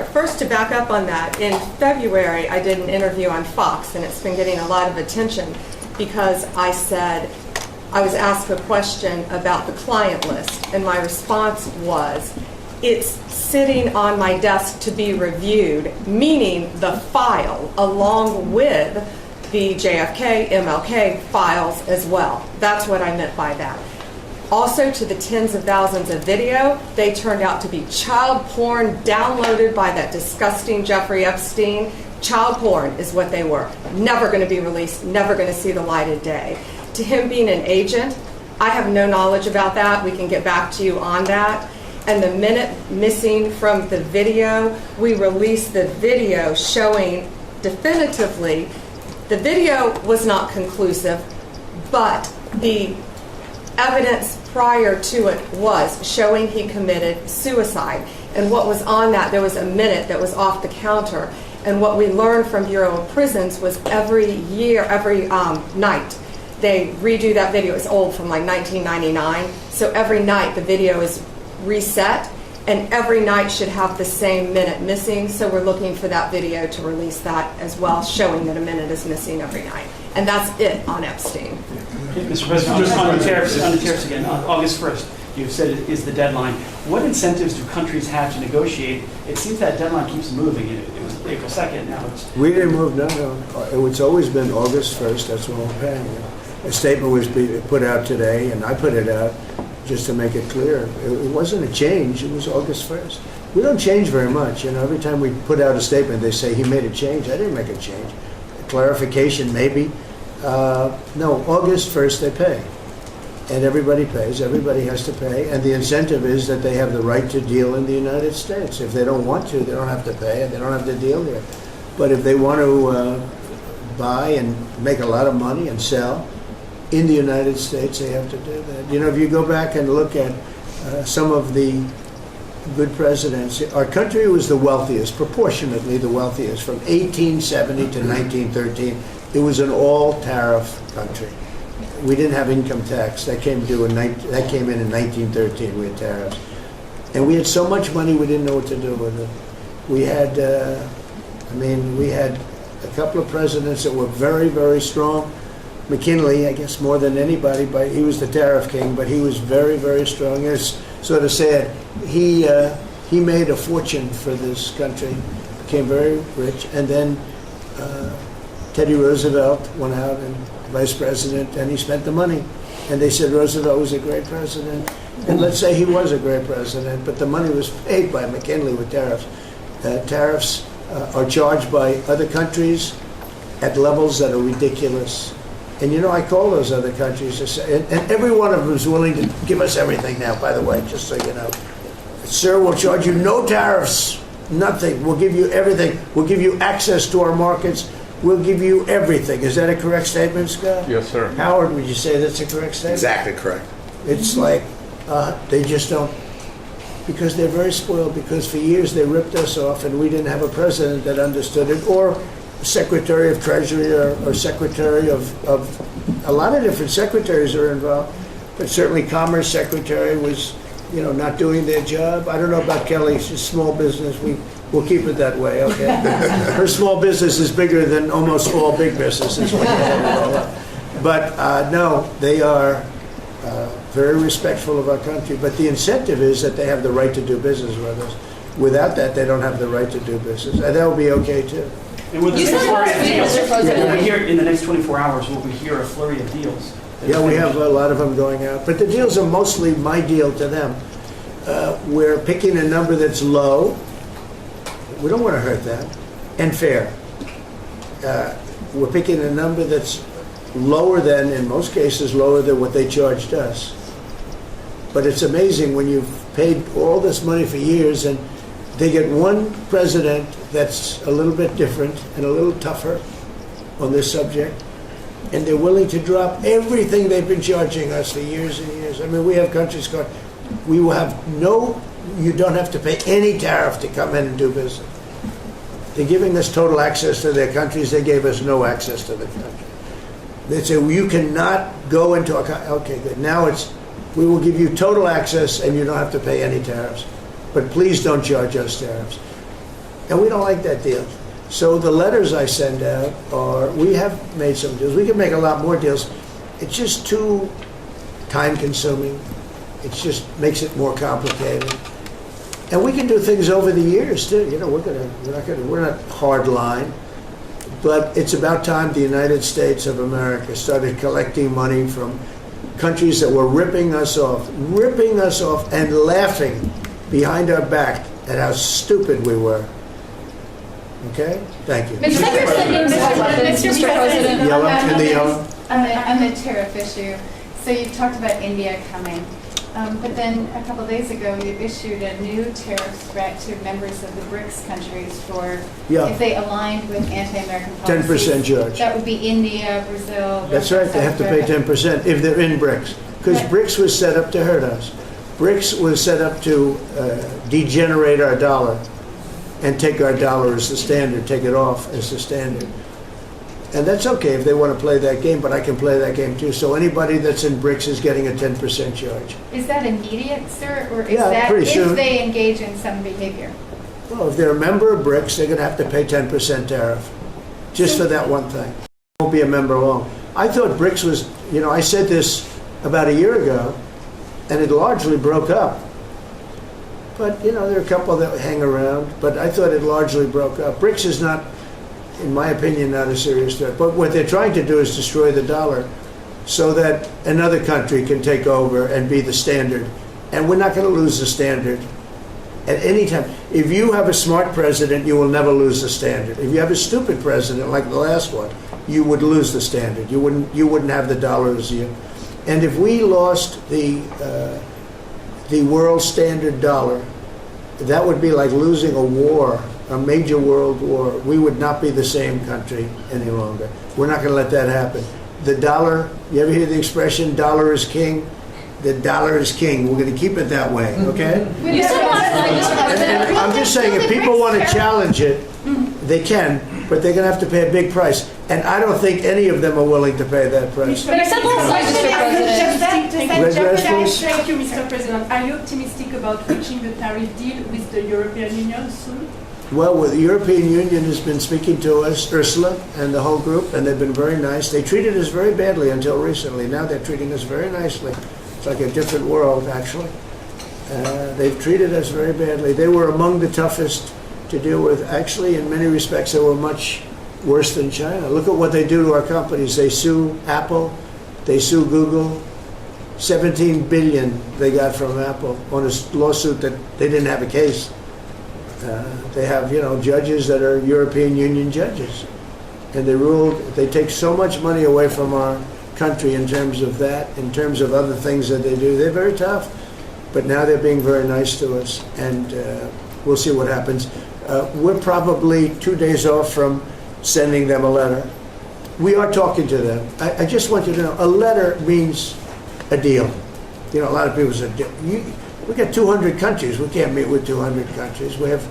First, to back up on that, in February, I did an interview on Fox, and it's been getting a lot of attention because I said, I was asked a question about the client list, and my response was, it's sitting on my desk to be reviewed, meaning the file, along with the JFK, MLK files as well. That's what I meant by that. Also, to the tens of thousands of video, they turned out to be child porn downloaded by that disgusting Jeffrey Epstein. Child porn is what they were. Never going to be released, never going to see the light of day. To him being an agent, I have no knowledge about that. We can get back to you on that. And the minute missing from the video, we released the video showing definitively the video was not conclusive, but the evidence prior to it was showing he committed suicide. And what was on that, there was a minute that was off the counter. And what we learned from Bureau of Prisons was every night, they redo that video. It's old, from like 1999. So every night the video is reset, and every night should have the same minute missing. So we're looking for that video to release that as well, showing that a minute is missing every night. And that's it on Epstein. Mr. President, just on the tariffs again, on August 1st, you've said it is the deadline. What incentives do countries have to negotiate? It seems that deadline keeps moving. It was April 2nd, now it's... We didn't move, no. It's always been August 1st, that's when we're paying. A statement was put out today, and I put it out just to make it clear. It wasn't a change, it was August 1st. We don't change very much, every time we put out a statement, they say he made a change. I didn't make a change. A clarification, maybe. No, August 1st they pay. And everybody pays, everybody has to pay, and the incentive is that they have the right to deal in the United States. If they don't want to, they don't have to pay, and they don't have to deal here. But if they want to buy and make a lot of money and sell in the United States, they have to do that. If you go back and look at some of the good presidents, our country was the wealthiest, proportionately the wealthiest, from 1870 to 1913. It was an all-tariff country. We didn't have income tax. That came in in 1913. We had tariffs. And we had so much money we didn't know what to do with it. We had, we had a couple of presidents that were very, very strong. McKinley, I guess more than anybody, but he was the tariff king, but he was very, very strong. It's sort of sad. He made a fortune for this country, became very rich, and then Teddy Roosevelt went out and vice president, and he spent the money. And they said Roosevelt was a great president. And let's say he was a great president, but the money was paid by McKinley with tariffs. Tariffs are charged by other countries at levels that are ridiculous. And I call those other countries, and every one of them is willing to give us everything now, by the way, just so you know. Sir, we'll charge you no tariffs, nothing. We'll give you everything. We'll give you access to our markets. We'll give you everything. Is that a correct statement, Scott? Yes, sir. Howard, would you say that's a correct statement? Exactly correct. It's like they just don't, because they're very spoiled, because for years they ripped us off and we didn't have a president that understood it, or Secretary of Treasury or Secretary of a lot of different secretaries are involved, but certainly Commerce Secretary was, not doing their job. I don't know about Kelly, she's small business. We'll keep it that way, okay? Her small business is bigger than almost all big businesses. But no, they are very respectful of our country. But the incentive is that they have the right to do business with us. Without that, they don't have the right to do business. And that will be okay, too. And with the You said flurry of last week, deals, Mr. President. will we hear in the next 24 hours, will we hear a flurry of deals? Yeah, we have a lot of them going out. But the deals are mostly my deal to them. We're picking a number that's low. We don't want to hurt them. And fair. We're picking a number that's lower than, in most cases, lower than what they charged us. But it's amazing when you've paid all this money for years and they get one president that's a little bit different and a little tougher on this subject, and they're willing to drop everything they've been charging us for years and years. We have countries going, we will have you don't have to pay any tariff to come in and do business. They're giving us total access to their countries. They gave us no access to the country. They say, well, you cannot go into a country. Okay, good. Now we will give you total access and you don't have to pay any tariffs. But please don't charge us tariffs. And we don't like that deal. So the letters I send out are, we have made some deals. We can make a lot more deals. It's just too time-consuming. It just makes it more complicated. And we can do things over the years too. We're not hard line. But it's about time the United States of America started collecting money from countries that were ripping us off and laughing behind our back at how stupid we were. Okay? Thank you. Mr. President, Mr. President. Yellow, in the yellow. On the tariff issue, so you talked about India coming, but then a couple of days ago, you issued a new tariff threat to members of the BRICS countries for Yeah. if they aligned with anti-American policies. 10% charge. That would be India, Brazil. That's right, they have to pay 10% if they're in BRICS. Because Right. BRICS was set up to hurt us. BRICS was set up to degenerate our dollar and take our dollar as the standard, take it off as the standard. And that's okay if they want to play that game, but I can play that game too. So anybody that's in BRICS is getting a 10% charge. Is that immediate, sir, or is Yeah, that pretty soon. if they engage in some behavior? Well, if they're a member of BRICS, they're going to have to pay 10% tariff, just for that one thing. Won't be a member long. I thought BRICS was, I said this about a year ago, and it largely broke up. But, there are a couple that hang around, but I thought it largely broke up. BRICS is not, in my opinion, not a serious threat. But what they're trying to do is destroy the dollar so that another country can take over and be the standard. And we're not going to lose the standard at any time. If you have a smart president, you will never lose the standard. If you have a stupid president like the last one, you would lose the standard. You wouldn't have the dollar as you. And if we lost the world standard dollar, that would be like losing a war, a major world war. We would not be the same country any longer. We're not going to let that happen. The dollar, you ever hear the expression, dollar is king? The dollar is king. We're going to keep it that way, okay? You said last night, Mr. President. And I'm just saying, if people want to challenge it, they can, but they're going to have to pay a big price. And I don't think any of them are willing to pay that price. But you said last night, Mr. President. Red dress, please. Thank you, Mr. President. Are you optimistic about reaching a tariff deal with the European Union soon? Well, the European Union has been speaking to us, Ursula and the whole group, and they've been very nice. They treated us very badly until recently. Now they're treating us very nicely. It's like a different world, actually. They've treated us very badly. They were among the toughest to deal with. Actually, in many respects, they were much worse than China. Look at what they do to our companies. They sue Apple. They sue Google. 17 billion they got from Apple on a lawsuit that they didn't have a case. They have, judges that are European Union judges. And they take so much money away from our country in terms of that, in terms of other things that they do. They're very tough. But now they're being very nice to us. And we'll see what happens. We're probably 2 days off from sending them a letter. We are talking to them. I just want you to know, a letter means a deal. A lot of people say, we got 200 countries. We can't meet with 200 countries. We have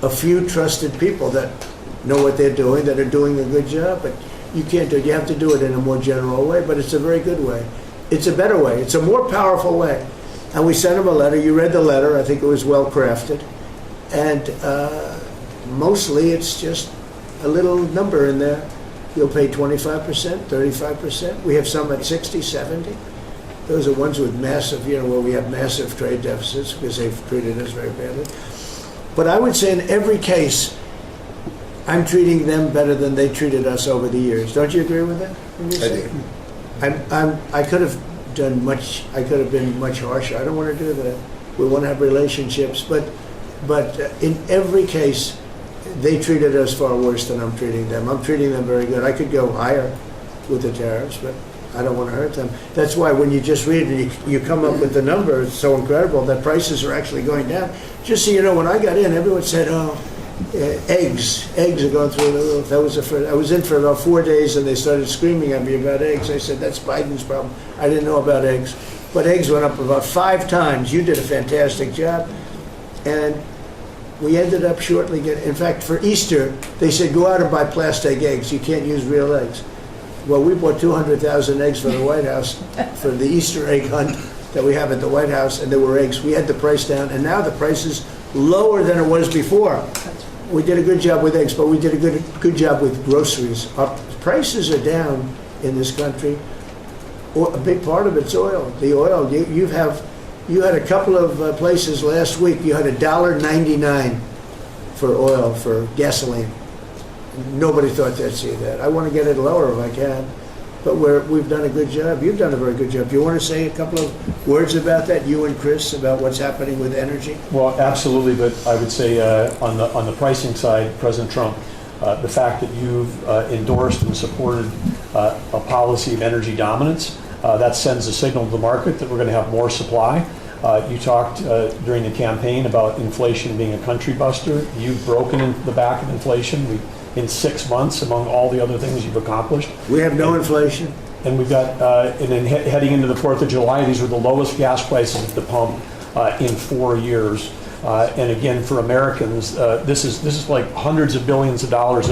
a few trusted people that know what they're doing, that are doing a good job, but you can't do it. You have to do it in a more general way, but it's a very good way. It's a better way. It's a more powerful way. And we sent them a letter. You read the letter. I think it was well crafted. And mostly it's just a little number in there. You'll pay 25%, 35%. We have some at 60, 70. Those are ones with massive, where we have massive trade deficits because they've treated us very badly. But I would say in every case, I'm treating them better than they treated us over the years. Don't you agree with that? I could have done much. I could have been much harsher. I don't want to do that. We want to have relationships, but in every case, they treated us far worse than I'm treating them. I'm treating them very good. I could go higher with the tariffs, but I don't want to hurt them. That's why when you just read it, you come up with the number. It's so incredible that prices are actually going down. Just so you know, when I got in, everyone said, eggs are going through the roof. I was in for about 4 days, and they started screaming at me about eggs. I said, that's Biden's problem. I didn't know about eggs. But eggs went up about 5 times. You did a fantastic job. And we ended up shortly getting, in fact, for Easter, they said, go out and buy plastic eggs. You can't use real eggs. Well, we bought 200,000 eggs for the White House for the Easter egg hunt that we have at the White House, and there were eggs. We had the price down, and now the price is lower than it was before. We did a good job with eggs, but we did a good job with groceries. Our prices are down in this country. A big part of it's oil. The oil, you had a couple of places last week, you had $1.99 for oil, for gasoline. Nobody thought they'd see that. I want to get it lower if I can, but we've done a good job. You've done a very good job. Do you want to say a couple of words about that, you and Chris, about what's happening with energy? Well, absolutely, but I would say on the pricing side, President Trump, the fact that you've endorsed and supported a policy of energy dominance, that sends a signal to the market that we're going to have more supply. You talked during the campaign about inflation being a country buster. You've broken the back of inflation in 6 months, among all the other things you've accomplished. We have no inflation. And we've got, and then heading into the 4th of July, these were the lowest gas prices at the pump in 4 years. And again, for Americans, this is like hundreds of billions of dollars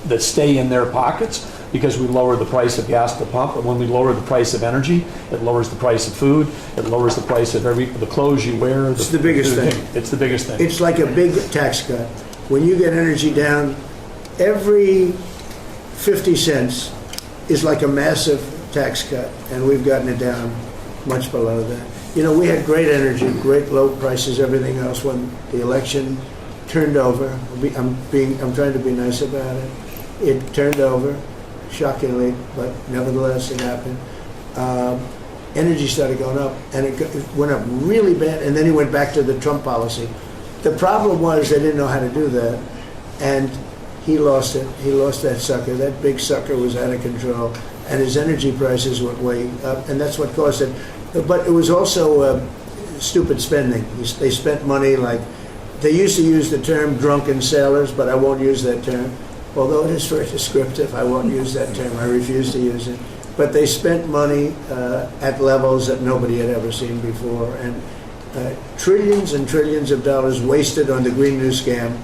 that stay in their pockets because we lower the price of gas at the pump. And when we lower the price of energy, it lowers the price of food. It lowers the price of the clothes you wear. It's the biggest thing. It's the biggest thing. It's like a big tax cut. When you get energy down, every 50 cents is like a massive tax cut, and we've gotten it down much below that. You know, we had great energy, great low prices, everything else when the election turned over. I'm trying to be nice about it. It turned over, shockingly, but nevertheless it happened. Energy started going up, and it went up really bad, and then he went back to the Trump policy. The problem was they didn't know how to do that, and he lost it. He lost that sucker. That big sucker was out of control, and his energy prices went way up, and that's what caused it. But it was also stupid spending. They spent money like, they used to use the term drunken sailors, but I won't use that term. Although it is very descriptive, I won't use that term. I refuse to use it. But they spent money at levels that nobody had ever seen before, and trillions and trillions of dollars wasted on the Green New Scam,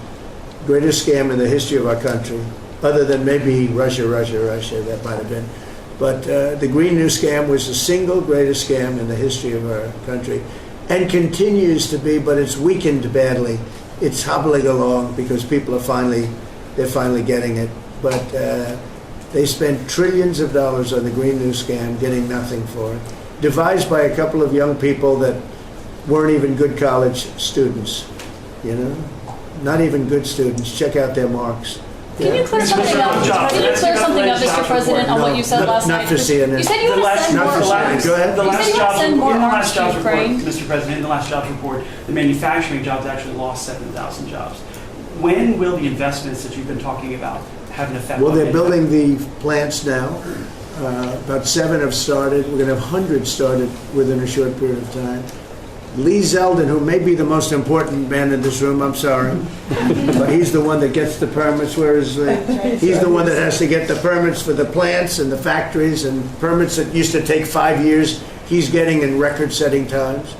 greatest scam in the history of our country, other than maybe Russia, that might have been. But the Green New Scam was the single greatest scam in the history of our country, and continues to be, but it's weakened badly. It's hobbling along because people are finally getting it. But they spent trillions of dollars on the Green New Scam, getting nothing for it. Devised by a couple of young people that weren't even good college students, you know? Not even good students. Check out their marks. Can you clear something up? Can you clear something up, Mr. President, on what you said last night? Not for CNN. You said you want to send more arms. Go ahead. You said you want to send more arms to Ukraine. Mr. President, in the last jobs report, the manufacturing jobs actually lost 7,000 jobs. When will the investments that you've been talking about have an effect? Well, they're building the plants now. About 7 have started. We're going to have hundreds started within a short period of time. Lee Zeldin, who may be the most important man in this room, I'm sorry, but he's the one that gets the permits, whereas he's the one that has to get the permits for the plants and the factories, and permits that used to take 5 years, he's getting in record-setting times.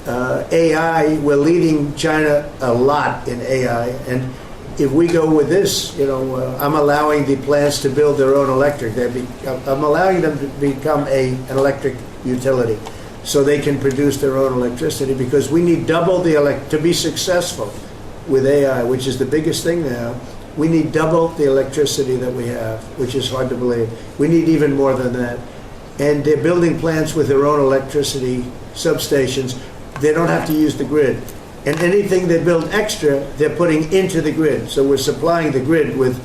AI, we're leading China a lot in AI, and if we go with this, you know, I'm allowing the plants to build their own electric. I'm allowing them to become an electric utility, so they can produce their own electricity, because we need double to be successful with AI, which is the biggest thing now. We need double the electricity that we have, which is hard to believe. We need even more than that. And they're building plants with their own electricity substations. They don't have to use the grid. And anything they build extra, they're putting into the grid. So we're supplying the grid with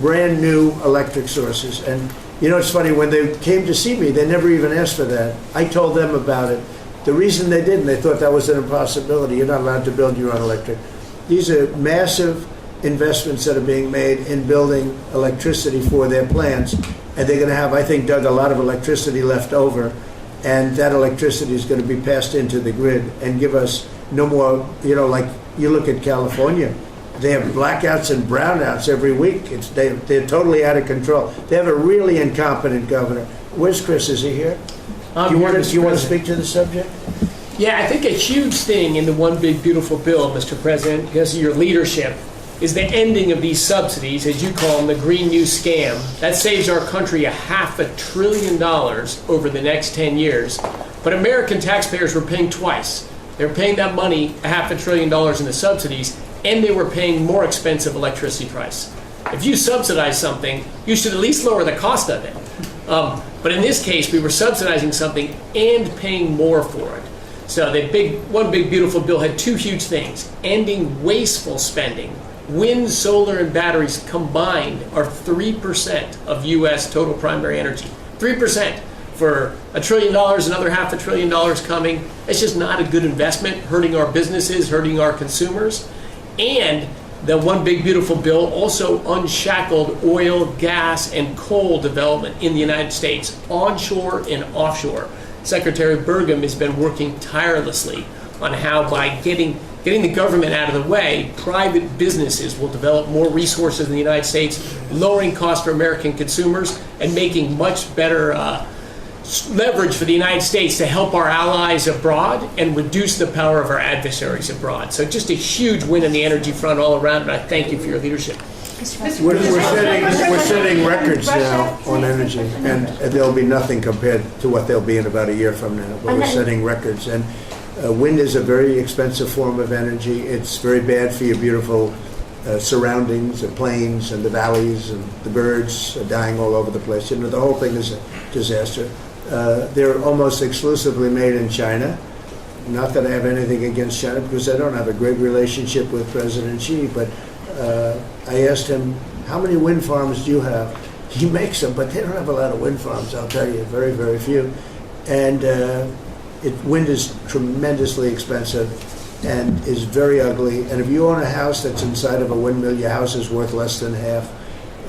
brand new electric sources. And you know, it's funny, when they came to see me, they never even asked for that. I told them about it. The reason they didn't, they thought that was an impossibility. You're not allowed to build your own electric. These are massive investments that are being made in building electricity for their plants. And they're going to have, I think, Doug, a lot of electricity left over. And that electricity is going to be passed into the grid and give us no more, you know, like you look at California. They have blackouts and brownouts every week. They're totally out of control. They have a really incompetent governor. Where's Chris? Is he here? Do you want to speak to the subject? Yeah, I think a huge thing in the One Big Beautiful Bill, Mr. President, because of your leadership, is the ending of these subsidies, as you call them, the Green New Scam. That saves our country $500 billion over the next 10 years. But American taxpayers were paying twice. They were paying that money, $500 billion in the subsidies, and they were paying more expensive electricity price. If you subsidize something, you should at least lower the cost of it. But in this case, we were subsidizing something and paying more for it. So the One Big Beautiful Bill had two huge things: ending wasteful spending, Wind, solar, and batteries combined are 3% of U.S. total primary energy. 3%. For $1 trillion, another $500 billion coming. It's just not a good investment, hurting our businesses, hurting our consumers. And the one big beautiful bill also unshackled oil, gas, and coal development in the United States, onshore and offshore. Secretary Burgum has been working tirelessly on how, by getting the government out of the way, private businesses will develop more resources in the United States, lowering costs for American consumers and making much better leverage for the United States to help our allies abroad and reduce the power of our adversaries abroad. So just a huge win on the energy front all around, and I thank you for your leadership. We're setting records now on energy, and there'll be nothing compared to what they'll be in about a year from now, but we're setting records. And wind is a very expensive form of energy. It's very bad for your beautiful surroundings, the plains and the valleys, and the birds are dying all over the place. You know, the whole thing is a disaster. They're almost exclusively made in China. Not that I have anything against China, because I don't have a great relationship with President Xi, but I asked him, how many wind farms do you have? He makes them, but they don't have a lot of wind farms, I'll tell you, very, very few. And wind is tremendously expensive and is very ugly. And if you own a house that's inside of a windmill, your house is worth less than half.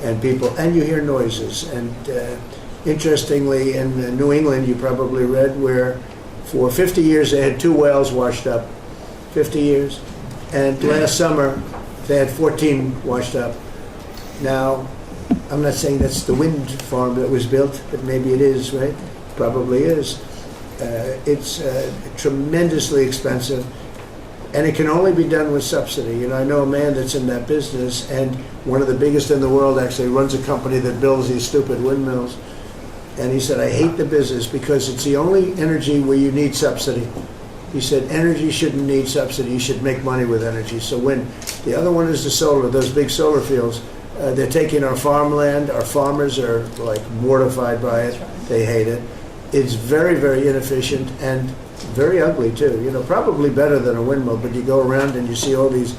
And you hear noises. And interestingly, in New England, you probably read, where for 50 years they had 2 wells washed up. 50 years. And last summer, they had 14 washed up. Now, I'm not saying that's the wind farm that was built, but maybe it is, right? Probably is. It's tremendously expensive, and it can only be done with subsidy. You know, I know a man that's in that business, and one of the biggest in the world actually runs a company that builds these stupid windmills. And he said, I hate the business because it's the only energy where you need subsidy. He said, energy shouldn't need subsidy. You should make money with energy. So wind. The other one is the solar, those big solar fields. They're taking our farmland. Our farmers are like mortified by it. They hate it. It's very, very inefficient and very ugly too. You know, probably better than a windmill, but you go around and you see all these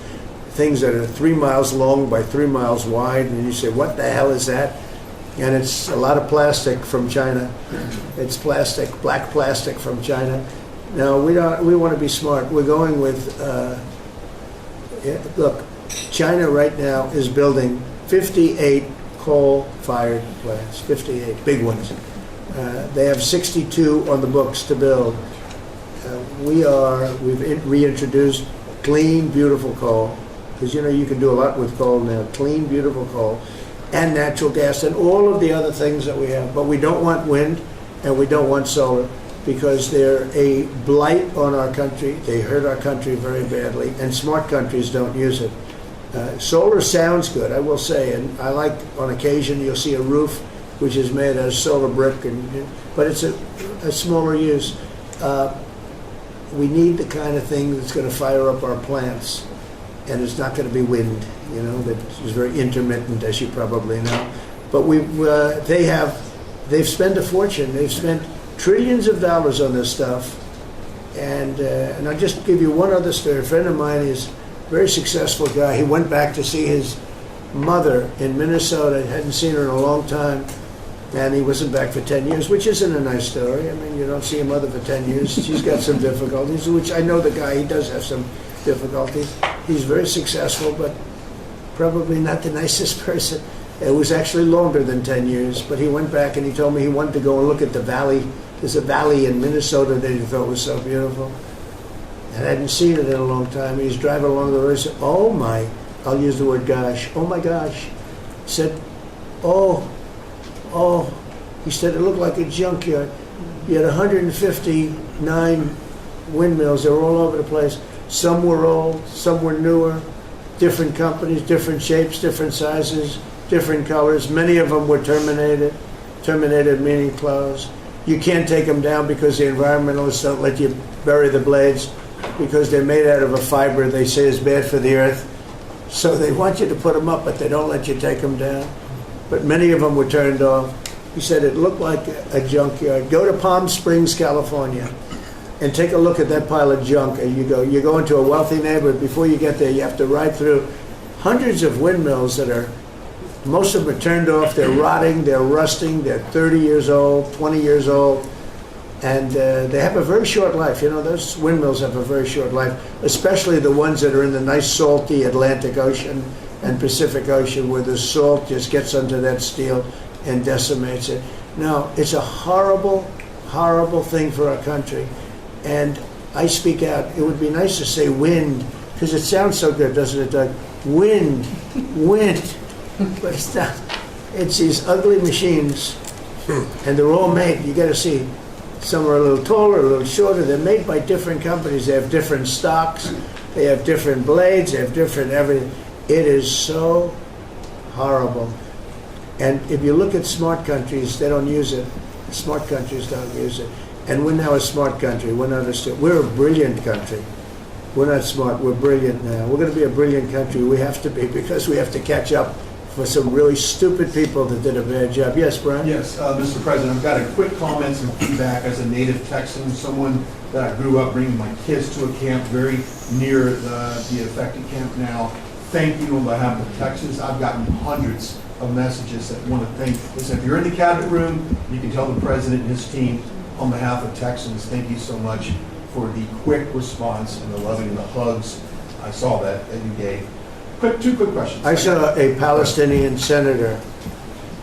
things that are 3 miles long by 3 miles wide, and you say, what the hell is that? And it's a lot of plastic from China. It's plastic, black plastic from China. Now, we want to be smart. We're going with, look, China right now is building 58 coal-fired plants, 58, big ones. They have 62 on the books to build. We've reintroduced clean, beautiful coal, because, you know, you can do a lot with coal now. Clean, beautiful coal, and natural gas, and all of the other things that we have. But we don't want wind, and we don't want solar, because they're a blight on our country. They hurt our country very badly, and smart countries don't use it. Solar sounds good, I will say, and I like, on occasion, you'll see a roof which is made out of solar brick, but it's a smaller use. We need the kind of thing that's going to fire up our plants, and it's not going to be wind, you know, that is very intermittent, as you probably know. But they've spent a fortune. They've spent trillions of dollars on this stuff, and I'll just give you one other story. A friend of mine is a very successful guy. He went back to see his mother in Minnesota. Hadn't seen her in a long time, and he wasn't back for 10 years, which isn't a nice story. I mean, you don't see your mother for 10 years. She's got some difficulties, which I know the guy, he does have some difficulties. He's very successful, but probably not the nicest person. It was actually longer than 10 years, but he went back and he told me he wanted to go and look at the valley. There's a valley in Minnesota that he thought was so beautiful. And I hadn't seen it in a long time. He was driving along the road and said, oh my, I'll use the word gosh, oh my gosh. He said, oh, he said it looked like a junkyard. He had 159 windmills. They were all over the place. Some were old, some were newer, different companies, different shapes, different sizes, different colors. Many of them were terminated. Terminated meaning closed. You can't take them down because the environmentalists don't let you bury the blades because they're made out of a fiber they say is bad for the earth. So they want you to put them up, but they don't let you take them down. But many of them were turned off. He said it looked like a junkyard. Go to Palm Springs, California, and take a look at that pile of junk. And you go into a wealthy neighborhood. Before you get there, you have to ride through hundreds of windmills that are, most of them are turned off, they're rotting, they're rusting, they're 30 years old, 20 years old, and they have a very short life. You know, those windmills have a very short life, especially the ones that are in the nice salty Atlantic Ocean and Pacific Ocean, where the salt just gets under that steel and decimates it. No, it's a horrible, horrible thing for our country. And I speak out. It would be nice to say wind, because it sounds so good, doesn't it, Doug? Wind, wind. But it's not. It's these ugly machines, and they're all made, you got to see, some are a little taller, a little shorter. They're made by different companies. They have different stocks. They have different blades. They have different everything. It is so horrible. And if you look at smart countries, they don't use it. Smart countries don't use it. And we're now a smart country. We're not a, we're a brilliant country. We're not smart. We're brilliant now. We're going to be a brilliant country. We have to be, because we have to catch up for some really stupid people that did a bad job. Yes, Brian? Yes, Mr. President, I've got a quick comments and feedback as a native Texan, someone that I grew up bringing my kids to a camp very near the affected camp now. Thank you on behalf of Texas. I've gotten hundreds of messages that want to thank. Listen, if you're in the cabinet room, you can tell the president and his team on behalf of Texans, thank you so much for the quick response and the loving and the hugs. I saw that you gave. Two quick questions. I saw a Palestinian senator.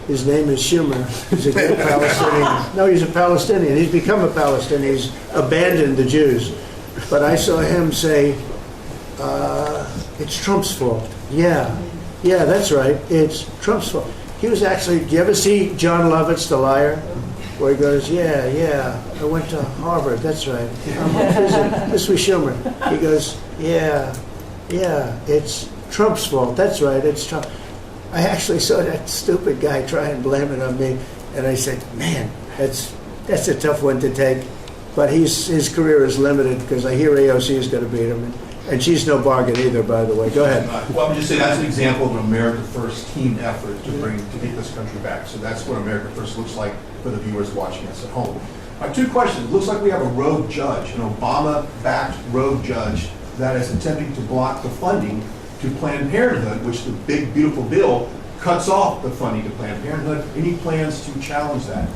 His name is Schumer. He's a good Palestinian. No, he's a Palestinian. He's become a Palestinian. He's abandoned the Jews. But I saw him say, it's Trump's fault. Yeah, that's right. It's Trump's fault. He was actually, do you ever see John Lovett's The Liar? Where he goes, yeah, I went to Harvard. That's right. This was Schumer. He goes, yeah, it's Trump's fault. That's right, it's Trump. I actually saw that stupid guy try and blame it on me, and I said, man, that's a tough one to take. But his career is limited, because I hear AOC is going to beat him, and she's no bargain either, by the way. Go ahead. Well, I'm just saying that's an example of an America First team effort to get this country back. So that's what America First looks like for the viewers watching us at home. Two questions. It looks like we have a rogue judge, an Obama-backed rogue judge that is attempting to block the funding to Planned Parenthood, which the big, beautiful bill cuts off the funding to Planned Parenthood. Any plans to challenge that?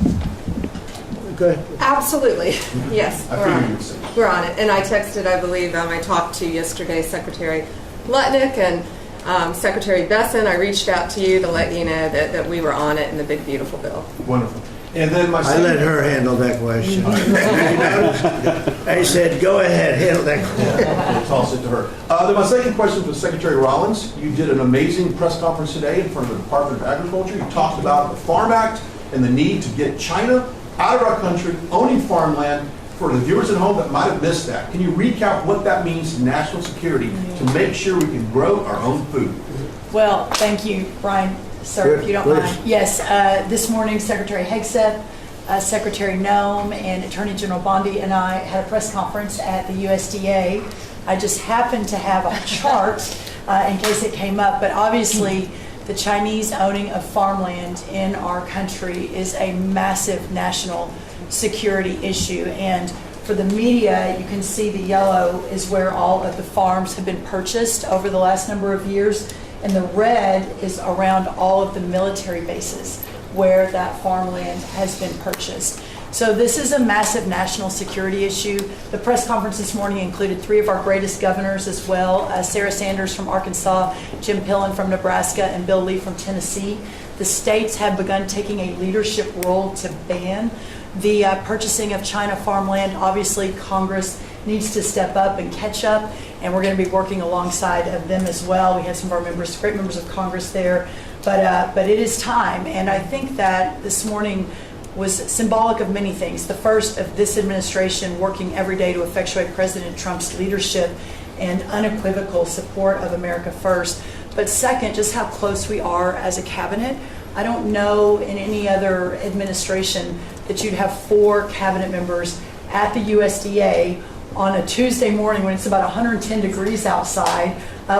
Okay. Absolutely. Yes, I we're on figured you would it. say. We're on it. And I texted, I believe, I talked to yesterday Secretary Lutnick and Secretary Besson. I reached out to you to let you know that we were on it in the big, beautiful bill. Wonderful. And then my I second... let her handle that question. I said, go ahead, handle that question. I'll toss it to her. Then my second question was Secretary Rollins. You did an amazing press conference today in front of the Department of Agriculture. You talked about the Farm Act and the need to get China out of our country, owning farmland. For the viewers at home that might have missed that, can you recap what that means to national security to make sure we can grow our own food? Well, thank you, Brian. Sir, if you don't mind. Yes, this morning Secretary Hegseth, Secretary Noem, and Attorney General Bondi and I had a press conference at the USDA. I just happened to have a chart in case it came up, but obviously the Chinese owning of farmland in our country is a massive national security issue. And for the media, you can see the yellow is where all of the farms have been purchased over the last number of years. And the red is around all of the military bases where that farmland has been purchased. So this is a massive national security issue. The press conference this morning included 3 of our greatest governors as well, Sarah Sanders from Arkansas, Jim Pillen from Nebraska, and Bill Lee from Tennessee. The states have begun taking a leadership role to ban the purchasing of China farmland. Obviously, Congress needs to step up and catch up, and we're going to be working alongside of them as well. We have some of our members, great members of Congress there, but it is time, and I think that this morning was symbolic of many things. The first of this administration working every day to effectuate President Trump's leadership and unequivocal support of America First. But second, just how close we are as a cabinet. I don't know in any other administration that you'd have 4 cabinet members at the USDA on a Tuesday morning when it's about 110 degrees outside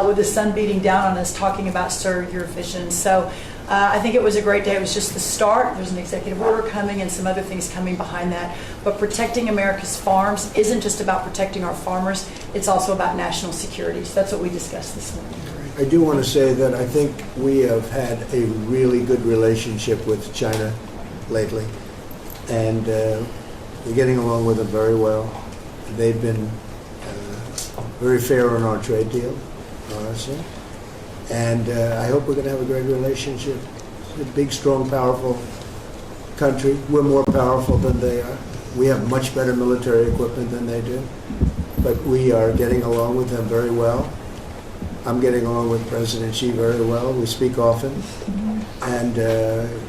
with the sun beating down on us talking about, sir, your vision. So I think it was a great day. It was just the start. There's an executive order coming and some other things coming behind that. But protecting America's farms isn't just about protecting our farmers. It's also about national security. So that's what we discussed this morning. I do want to say that I think we have had a really good relationship with China lately, and we're getting along with them very well. They've been very fair on our trade deal, honestly, and I hope we're going to have a great relationship. It's a big, strong, powerful country. We're more powerful than they are. We have much better military equipment than they do, but we are getting along with them very well. I'm getting along with President Xi very well. We speak often. And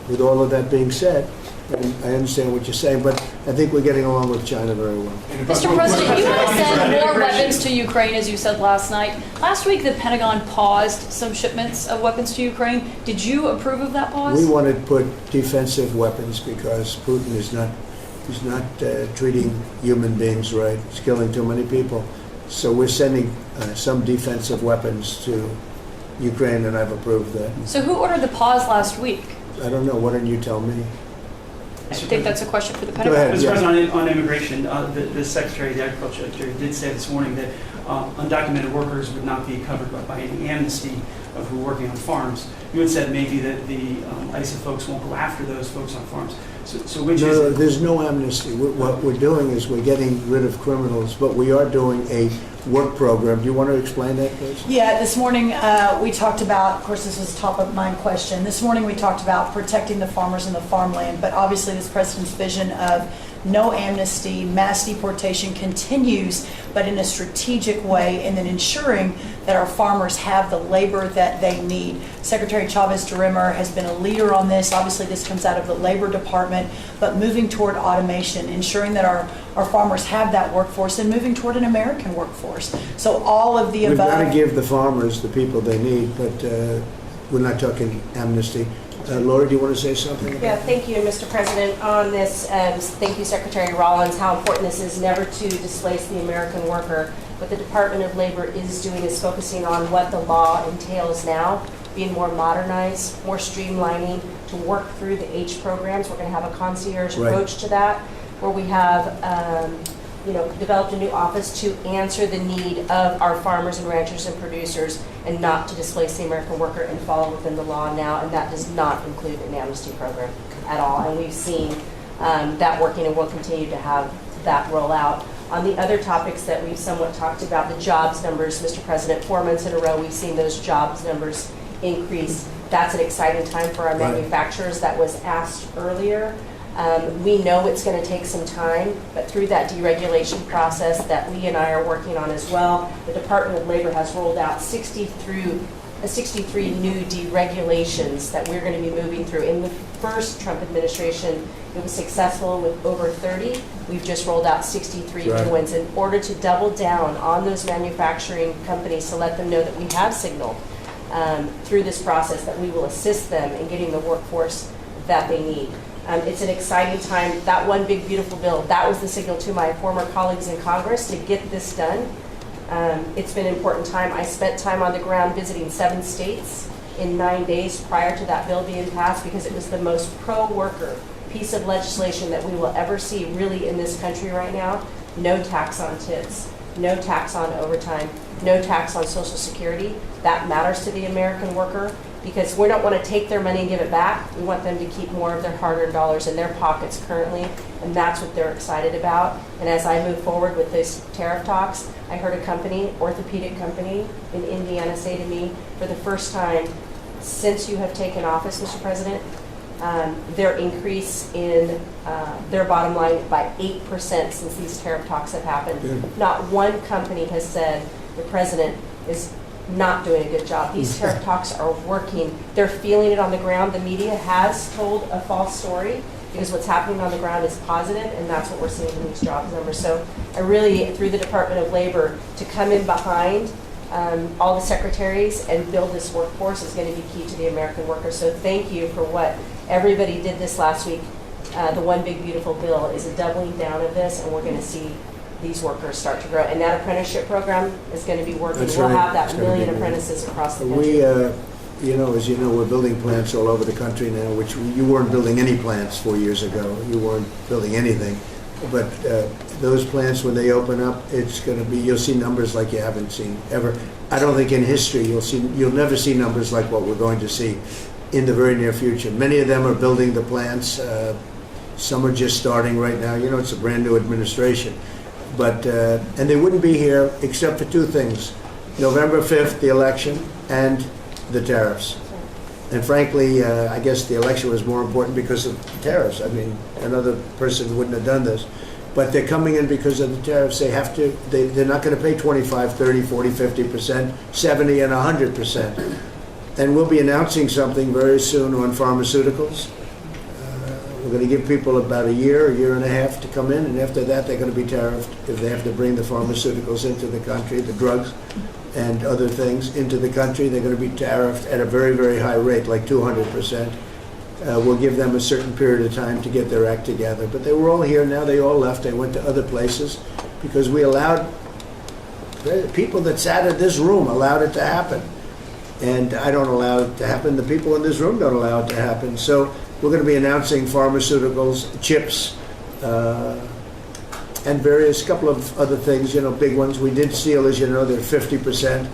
with all of that being said, and I understand what you're saying, but I think we're getting along with China very well. Mr. President, you want to send more weapons to Ukraine, as you said last night. Last week, the Pentagon paused some shipments of weapons to Ukraine. Did you approve of that pause? We want to put defensive weapons because Putin is not treating human beings right. He's killing too many people. So we're sending some defensive weapons to Ukraine, and I've approved that. So who ordered the pause last week? I don't know. Why don't you tell me? I think that's a question for the Go Pentagon. ahead. Mr. President, on immigration, the Secretary of the Agriculture did say this morning that undocumented workers would not be covered by any amnesty of who are working on farms. You had said maybe that the ISA folks won't go after those folks on farms. So which is it? There's no amnesty. What we're doing is we're getting rid of criminals, but we are doing a work program. Do you want to explain that, please? Yeah, this morning we talked about, of course this was a top of mind question, this morning we talked about protecting the farmers and the farmland, but obviously this president's vision of no amnesty, mass deportation continues, but in a strategic way, and then ensuring that our farmers have the labor that they need. Secretary Chavez-DeRemer has been a leader on this. Obviously this comes out of the Labor Department, but moving toward automation, ensuring that our farmers have that workforce, and moving toward an American workforce. So all of the We've above. got to give the farmers the people they need, but we're not talking amnesty. Laura, do you want to say something? Yeah, thank you, Mr. President. On this, thank you, Secretary Rollins, how important this is never to displace the American worker. What the Department of Labor is doing is focusing on what the law entails now, being more modernized, more streamlining, to work through the H programs. We're going to have a concierge approach to that, where we have developed a new office to answer the need of our farmers and ranchers and producers, and not to displace the American worker, and fall within the law now. And that does not include an amnesty program at all. And we've seen that working, and we'll continue to have that roll out. On the other topics that we've somewhat talked about, the jobs numbers, Mr. President, 4 months in a row, we've seen those jobs numbers increase. That's an exciting time for our manufacturers. That was asked earlier. We know it's going to take some time, but through that deregulation process that we and I are working on as well, the Department of Labor has rolled out 63 new deregulations that we're going to be moving through. In the first Trump administration, it was successful with over 30. We've just rolled out 63 new ones in order to double down on those manufacturing companies, to let them know that we have signaled through this process that we will assist them in getting the workforce that they need. It's an exciting time. That one big beautiful bill, that was the signal to my former colleagues in Congress to get this done. It's been an important time. I spent time on the ground visiting 7 states in 9 days prior to that bill being passed, because it was the most pro-worker piece of legislation that we will ever see really in this country right now. No tax on tips, no tax on overtime, no tax on Social Security. That matters to the American worker, because we don't want to take their money and give it back. We want them to keep more of their hard-earned dollars in their pockets currently, and that's what they're excited about. And as I move forward with this tariff talks, I heard a company, orthopedic company in Indiana, say to me, for the first time since you have taken office, Mr. President, their increase in their bottom line by 8% since these tariff talks have happened. Good. Not one company has said the president is not doing a good job. These tariff talks are working. They're feeling it on the ground. The media has told a false story, because what's happening on the ground is positive, and that's what we're seeing in these jobs numbers. So I really, through the Department of Labor, to come in behind all the secretaries and build this workforce is going to be key to the American worker. So thank you for what everybody did this last week. The One Big Beautiful Bill is a doubling down of this, and we're going to see these workers start to grow. And that apprenticeship program is going to be working. We'll have that 1 million apprentices across the country. We, as you know, we're building plants all over the country now, which you weren't building any plants 4 years ago. You weren't building anything. But those plants, when they open up, it's going to be, you'll see numbers like you haven't seen ever. I don't think in history you'll never see numbers like what we're going to see in the very near future. Many of them are building the plants. Some are just starting right now. You know, it's a brand new administration. But, and they wouldn't be here except for two things. November 5th, the election, and the tariffs. And frankly, I guess the election was more important because of the tariffs. I mean, another person wouldn't have done this. But they're coming in because of the tariffs. They have to, they're not going to pay 25, 30, 40, 50%, 70, and 100%. And we'll be announcing something very soon on pharmaceuticals. We're going to give people about a year and a half to come in, and after that they're going to be tariffed if they have to bring the pharmaceuticals into the country, the drugs and other things into the country. They're going to be tariffed at a very, very high rate, like 200%. We'll give them a certain period of time to get their act together. But they were all here now. They all left. They went to other places because we allowed, the people that sat in this room allowed it to happen. And I don't allow it to happen. The people in this room don't allow it to happen. So we're going to be announcing pharmaceuticals, chips, and various couple of other things, you know, big ones. We did steel, as you know, they're 50%.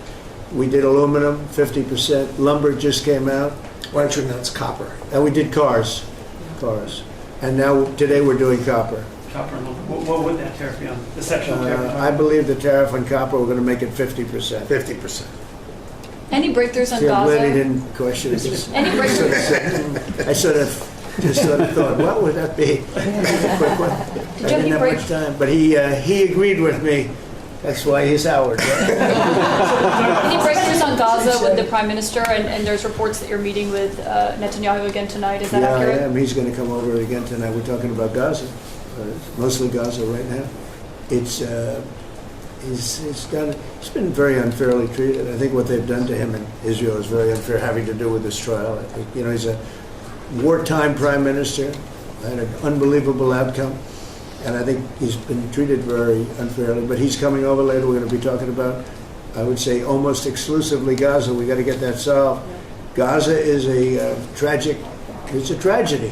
We did aluminum, 50%. Lumber just came out. Why don't you announce copper? And we did cars. And now, today we're doing copper. Copper and aluminum. What would that tariff be on? The section tariff? I believe the tariff on copper, we're going to make it 50%. 50%. Any breakthrows on See, I'm glad he Gaza? didn't question it. Any breakthroughs? I sort of thought, what would that be? Quick one. I didn't have much time, but he agreed with me. That's why he's Howard. Any breakthroughs on Gaza with the Prime Minister? And there's reports that you're meeting with Netanyahu again tonight. Is that accurate? Yeah, I am. He's going to come over again tonight. We're talking about Gaza, mostly Gaza right now. It's been very unfairly treated. I think what they've done to him in Israel is very unfair, having to do with this trial. I think, you know, he's a wartime prime minister, had an unbelievable outcome, and I think he's been treated very unfairly. But he's coming over later. We're going to be talking about, I would say, almost exclusively Gaza. We got to get that solved. Gaza is a tragedy. It's a tragedy.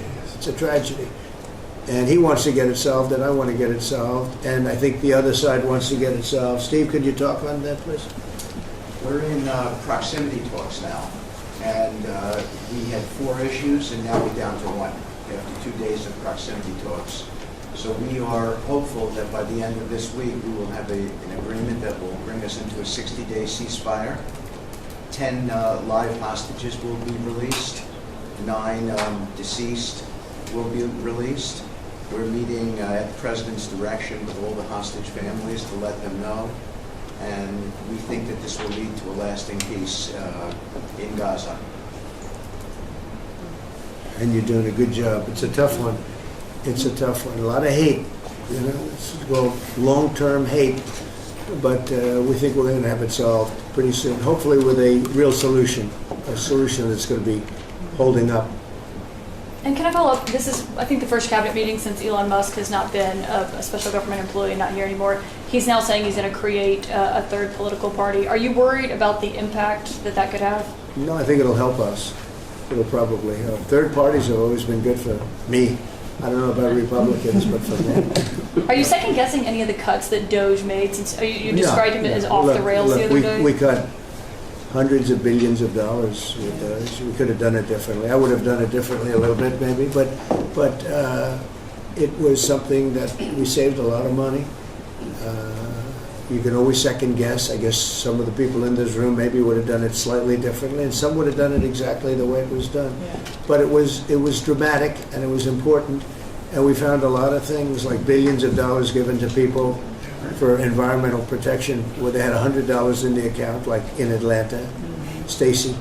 And he wants to get it solved, and I want to get it solved, and I think the other side wants to get it solved. Steve, could you talk on that, please? We're in proximity talks now, and we had 4 issues, and now we're down to 1 after 2 days of proximity talks. So we are hopeful that by the end of this week, we will have an agreement that will bring us into a 60-day ceasefire. 10 live hostages will be released, 9 deceased will be released. We're meeting at the President's direction with all the hostage families to let them know. And we think that this will lead to a lasting peace in Gaza. And you're doing a good job. It's a tough one. A lot of hate, you know. It's long-term hate. But we think we're going to have it solved pretty soon, hopefully with a real solution, a solution that's going to be holding up. And can I follow up? This is, I think, the first cabinet meeting since Elon Musk has not been a special government employee, not here anymore. He's now saying he's going to create a third political party. Are you worried about the impact that could have? No, I think it'll help us. It'll probably help. Third parties have always been good for me. I don't know about Republicans, but for me. Are you second guessing any of the cuts that Doge made? Since you described him as off the rails the other day. We cut hundreds of billions of dollars with Doge. We could have done it differently. I would have done it differently a little bit, maybe, but it was something that we saved a lot of money. You can always second guess. I guess some of the people in this room maybe would have done it slightly differently, and some would have done it exactly the way it was done. Yeah. But it was dramatic, and it was important, and we found a lot of things like billions of dollars given to people for environmental protection, where they had $100 in the account, like in Atlanta, Stacy,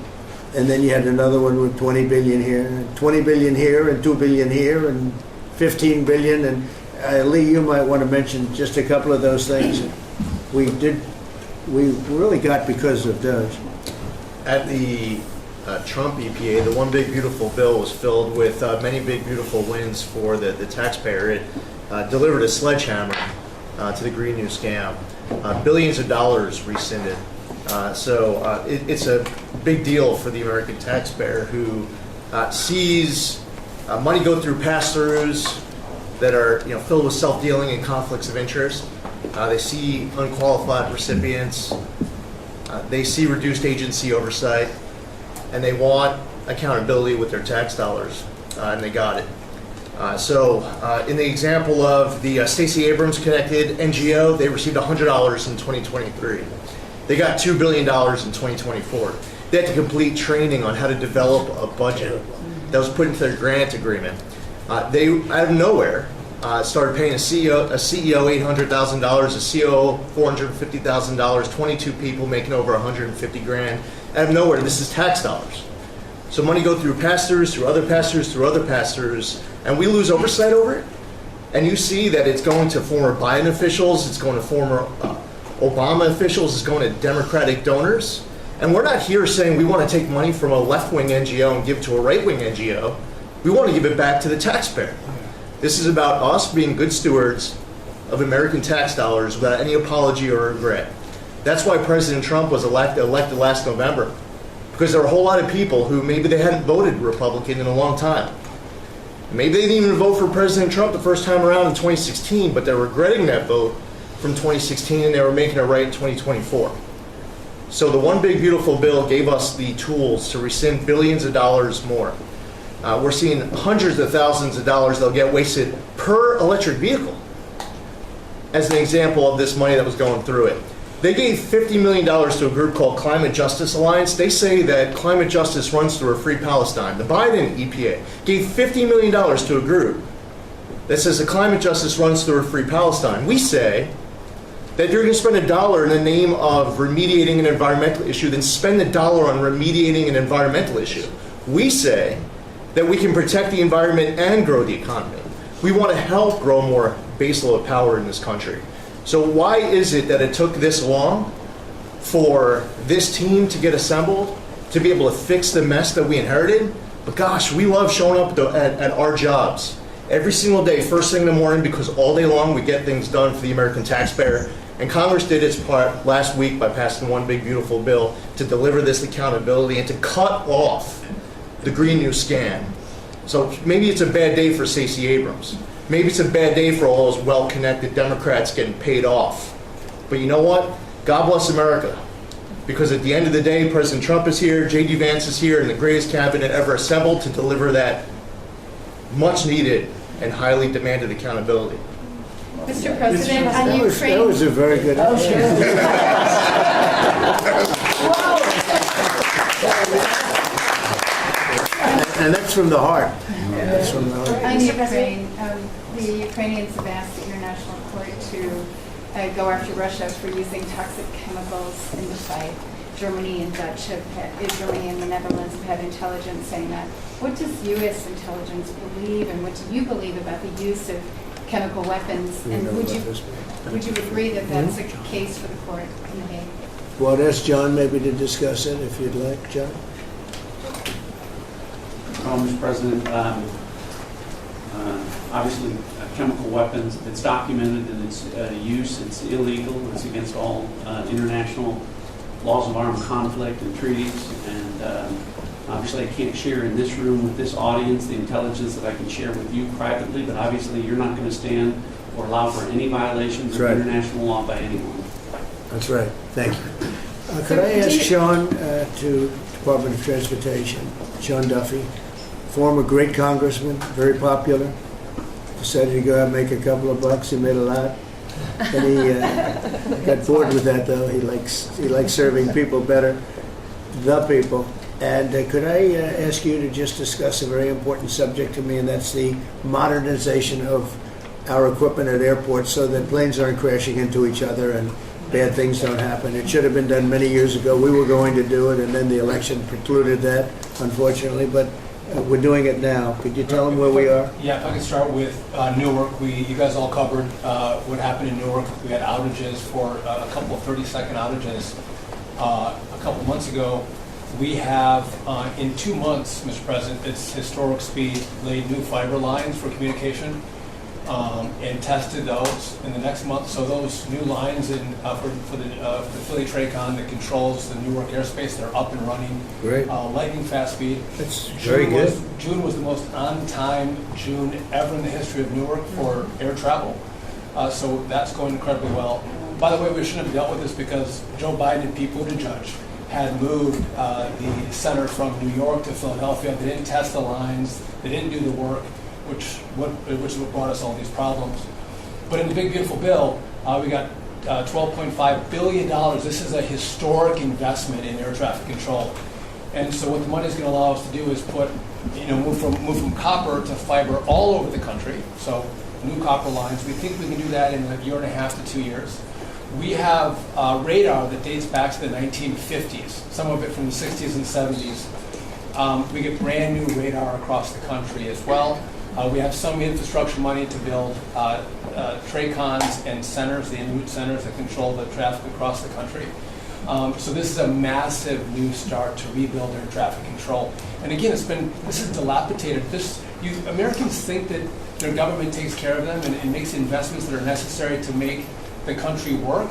and then you had another one with 20 billion here, and 20 billion here, and 2 billion here, and 15 billion, and Lee, you might want to mention just a couple of those things. We really got because of Doge. At the Trump EPA, the one big beautiful bill was filled with many big beautiful wins for the taxpayer. It delivered a sledgehammer to the Green New scam. Billions of dollars rescinded. So it's a big deal for the American taxpayer who sees money go through pass-throughs, that are filled with self-dealing and conflicts of interest. They see unqualified recipients. They see reduced agency oversight, and they want accountability with their tax dollars, and they got it. So in the example of the Stacey Abrams connected NGO, they received $100 in 2023. They got $2 billion in 2024. They had to complete training on how to develop a budget that was put into their grant agreement. They, out of nowhere, started paying a CEO $800,000, a COO $450,000, 22 people making over 150 grand. Out of nowhere, this is tax dollars. So money go through pastors, through other pastors, through other pastors, and we lose oversight over it. And you see that it's going to former Biden officials, it's going to former Obama officials, it's going to Democratic donors. And we're not here saying we want to take money from a left-wing NGO and give it to a right-wing NGO. We want to give it back to the taxpayer. This is about us being good stewards of American tax dollars without any apology or regret. That's why President Trump was elected last November. Because there were a whole lot of people who maybe they hadn't voted Republican in a long time. Maybe they didn't even vote for President Trump the first time around in 2016, but they're regretting that vote from 2016 and they were making it right in 2024. So the One Big Beautiful Bill gave us the tools to rescind billions of dollars more. We're seeing hundreds of thousands of dollars that'll get wasted per electric vehicle as an example of this money that was going through it. They gave $50 million to a group called Climate Justice Alliance. They say that climate justice runs through a free Palestine. The Biden EPA gave $50 million to a group that says that climate justice runs through a free Palestine. We say that you're going to spend $1 in the name of remediating an environmental issue, then spend $1 on remediating an environmental issue. We say that we can protect the environment and grow the economy. We want to help grow more baseload power in this country. So why is it that it took this long for this team to get assembled, to be able to fix the mess that we inherited? But gosh, we love showing up at our jobs every single day, first thing in the morning, because all day long we get things done for the American taxpayer. And Congress did its part last week by passing One Big Beautiful Bill to deliver this accountability and to cut off the Green New scam. So maybe it's a bad day for Stacey Abrams. Maybe it's a bad day for all those well-connected Democrats getting paid off. But you know what? God bless America. Because at the end of the day, President Trump is here, J.D. Vance is here, and the greatest cabinet ever assembled to deliver that much-needed and highly demanded accountability. Mr. President, on That Ukraine. was a very good and that's from the heart. That's from the heart. On Ukraine, the Ukrainians have asked the International Court to go after Russia for using toxic chemicals in the fight. Germany and Germany and the Netherlands have had intelligence saying that. What does U.S. intelligence believe, and what do you believe about the use of chemical weapons? And would you agree that that's a case for the court in The Hague? Well, I'd ask John maybe to discuss it, if you'd like, John. Mr. President, obviously chemical weapons, if it's documented and its use, it's illegal. It's against all international laws of armed conflict and treaties. And obviously I can't share in this room with this audience the intelligence that I can share with you privately, but obviously you're not going to stand or allow for any violations of international law by anyone. That's right. Thank you. Could I ask Sean to Department of Transportation, Sean Duffy, former great congressman, very popular, decided to go out and make a couple of bucks. He made a lot. Then he got bored with that, though. He likes serving people better, the people. And could I ask you to just discuss a very important subject to me, and that's the modernization of our equipment at airports so that planes aren't crashing into each other and bad things don't happen. It should have been done many years ago. We were going to do it, and then the election precluded that, unfortunately. But we're doing it now. Could you tell them where we are? Yeah, if I could start with Newark. You guys all covered what happened in Newark. We had outages for a couple of 30-second outages a couple months ago. We have, in 2 months, Mr. President, it's historic speed, laid new fiber lines for communication. and tested those in the next month. So those new lines for the Philly Tracon that controls the Newark airspace, they're up and running. Great. Lightning fast speed. That's very good. June was the most on-time June ever in the history of Newark for air travel. So that's going incredibly well. By the way, we shouldn't have dealt with this because Joe Biden and Pete Buttigieg had moved the center from New York to Philadelphia. They didn't test the lines. They didn't do the work, which is what brought us all these problems. But in the big beautiful bill, we got $12.5 billion. This is a historic investment in air traffic control. And so what the money is going to allow us to do is move from copper to fiber all over the country. So new copper lines. We think we can do that in a year and a half to 2 years. We have radar that dates back to the 1950s, some of it from the 60s and 70s. We get brand new radar across the country as well. We have some infrastructure money to build TRACONs and centers, the in-route centers that control the traffic across the country. So this is a massive new start to rebuild air traffic control. And again, this is dilapidated. Americans think that their government takes care of them and makes investments that are necessary to make the country work.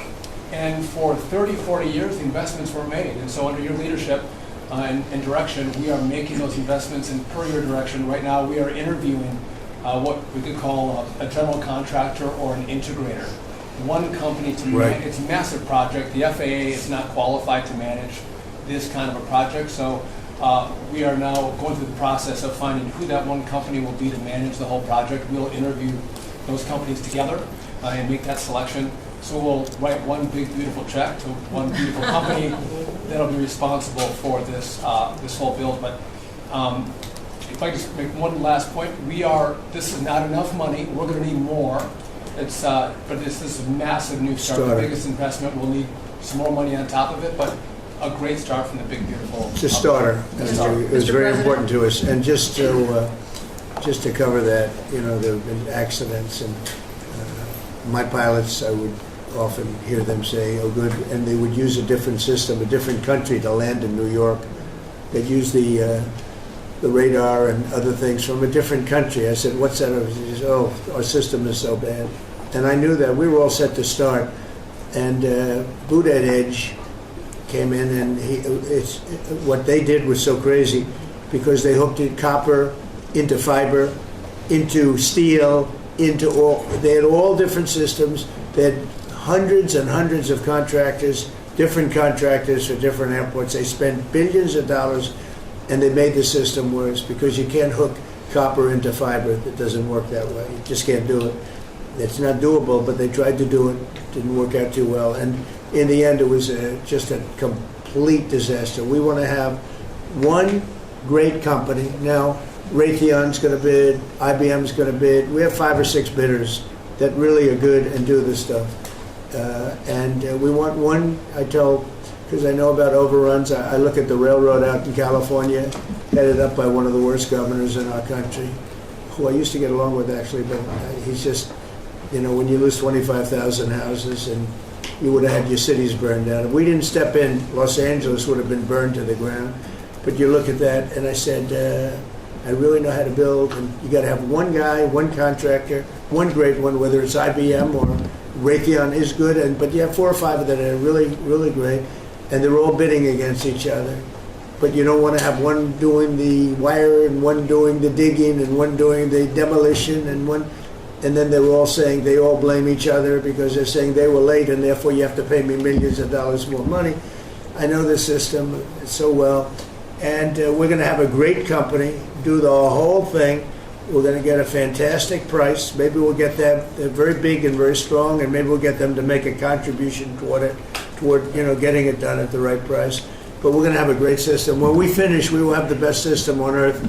And for 30, 40 years, the investments were made. And so under your leadership and direction, we are making those investments. And per your direction, right now we are interviewing what we could call a general contractor or an integrator. One company to manage. It's a massive project. The FAA is not qualified to manage this kind of a project. So we are now going through the process of finding who that one company will be to manage the whole project. We'll interview those companies together and make that selection. So we'll write one big beautiful check to one beautiful company that'll be responsible for this whole build. But if I just make one last point, this is not enough money. We're going to need more. But this is a massive new start. The biggest investment. We'll need some more money on top of it, but a great start from the big beautiful. It's a starter. It was very important to us. And just to cover that, there have been accidents, and my pilots, I would often hear them say, "Oh, good," and they would use a different system, a different country to land in New York. They'd use the radar and other things from a different country. I said, "What's that?" He said, "Oh, our system is so bad." And I knew that. We were all set to start. And Boot Edge came in, and what they did was so crazy because they hooked in copper into fiber, into steel, they had all different systems. They had hundreds and hundreds of contractors, different contractors for different airports. They spent billions of dollars, and they made the system worse because you can't hook copper into fiber. It doesn't work that way. You just can't do it. It's not doable, but they tried to do it. Didn't work out too well. And in the end, it was just a complete disaster. We want to have one great company. Now, Raytheon's going to bid, IBM's going to bid. We have 5 or 6 bidders that really are good and do this stuff. And we want one, because I know about overruns. I look at the railroad out in California, headed up by one of the worst governors in our country, who I used to get along with actually, but he's just, when you lose 25,000 houses and you would have had your cities burned down. If we didn't step in, Los Angeles would have been burned to the ground. But you look at that, and I said, I really know how to build, and you got to have one guy, one contractor, one great one, whether it's IBM or Raytheon is good, but you have 4 or 5 that are really, really great, and they're all bidding against each other. But you don't want to have one doing the wire and one doing the digging and one doing the demolition and then they were all saying they all blame each other because they're saying they were late and therefore you have to pay me millions of dollars more money. I know the system so well, and we're going to have a great company do the whole thing. We're going to get a fantastic price. Maybe we'll get them. They're very big and very strong, and maybe we'll get them to make a contribution toward getting it done at the right price. But we're going to have a great system. When we finish, we will have the best system on earth,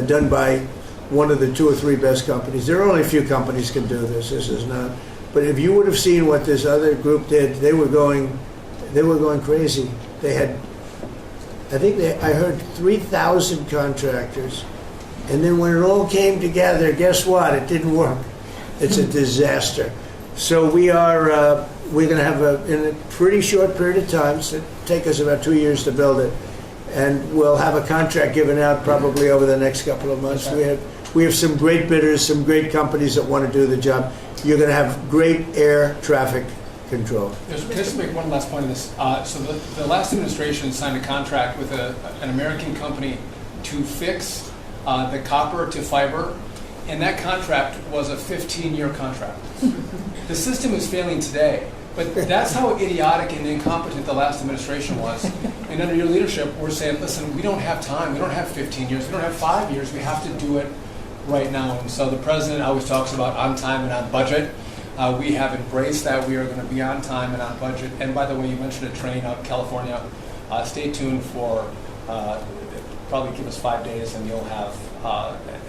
done by one of the 2 or 3 best companies. There are only a few companies can do this. This is not. But if you would have seen what this other group did, they were going crazy. They had, I heard 3,000 contractors. And then when it all came together, guess what? It didn't work. It's a disaster. So we're going to have in a pretty short period of time, it'll take us about 2 years to build it, and we'll have a contract given out probably over the next couple of months. We have some great bidders, some great companies that want to do the job. You're going to have great air traffic control. Just to make one last point on this. So the last administration signed a contract with an American company to fix the copper to fiber, and that contract was a 15-year contract. The system is failing today, but that's how idiotic and incompetent the last administration was. And under your leadership, we're saying, listen, we don't have time. We don't have 15 years. We don't have 5 years. We have to do it right now. And so the president always talks about on time and on budget. We have embraced that. We are going to be on time and on budget. And by the way, you mentioned a train out in California. Stay tuned for, probably give us 5 days and you'll have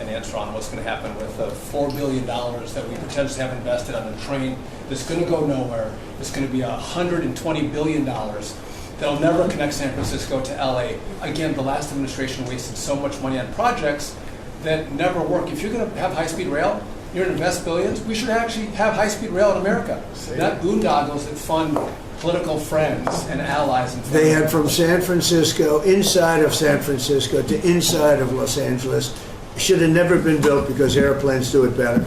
an answer on what's going to happen with the $4 billion that we potentially have invested on a train that's going to go nowhere. It's going to be $120 billion that'll never connect San Francisco to LA. Again, the last administration wasted so much money on projects that never work. If you're going to have high-speed rail, you're going to invest billions, we should actually have high-speed rail in America, not boondoggles that fund political friends and allies. And they had from San Francisco, inside of San Francisco to inside of Los Angeles. Should have never been built because airplanes do it better.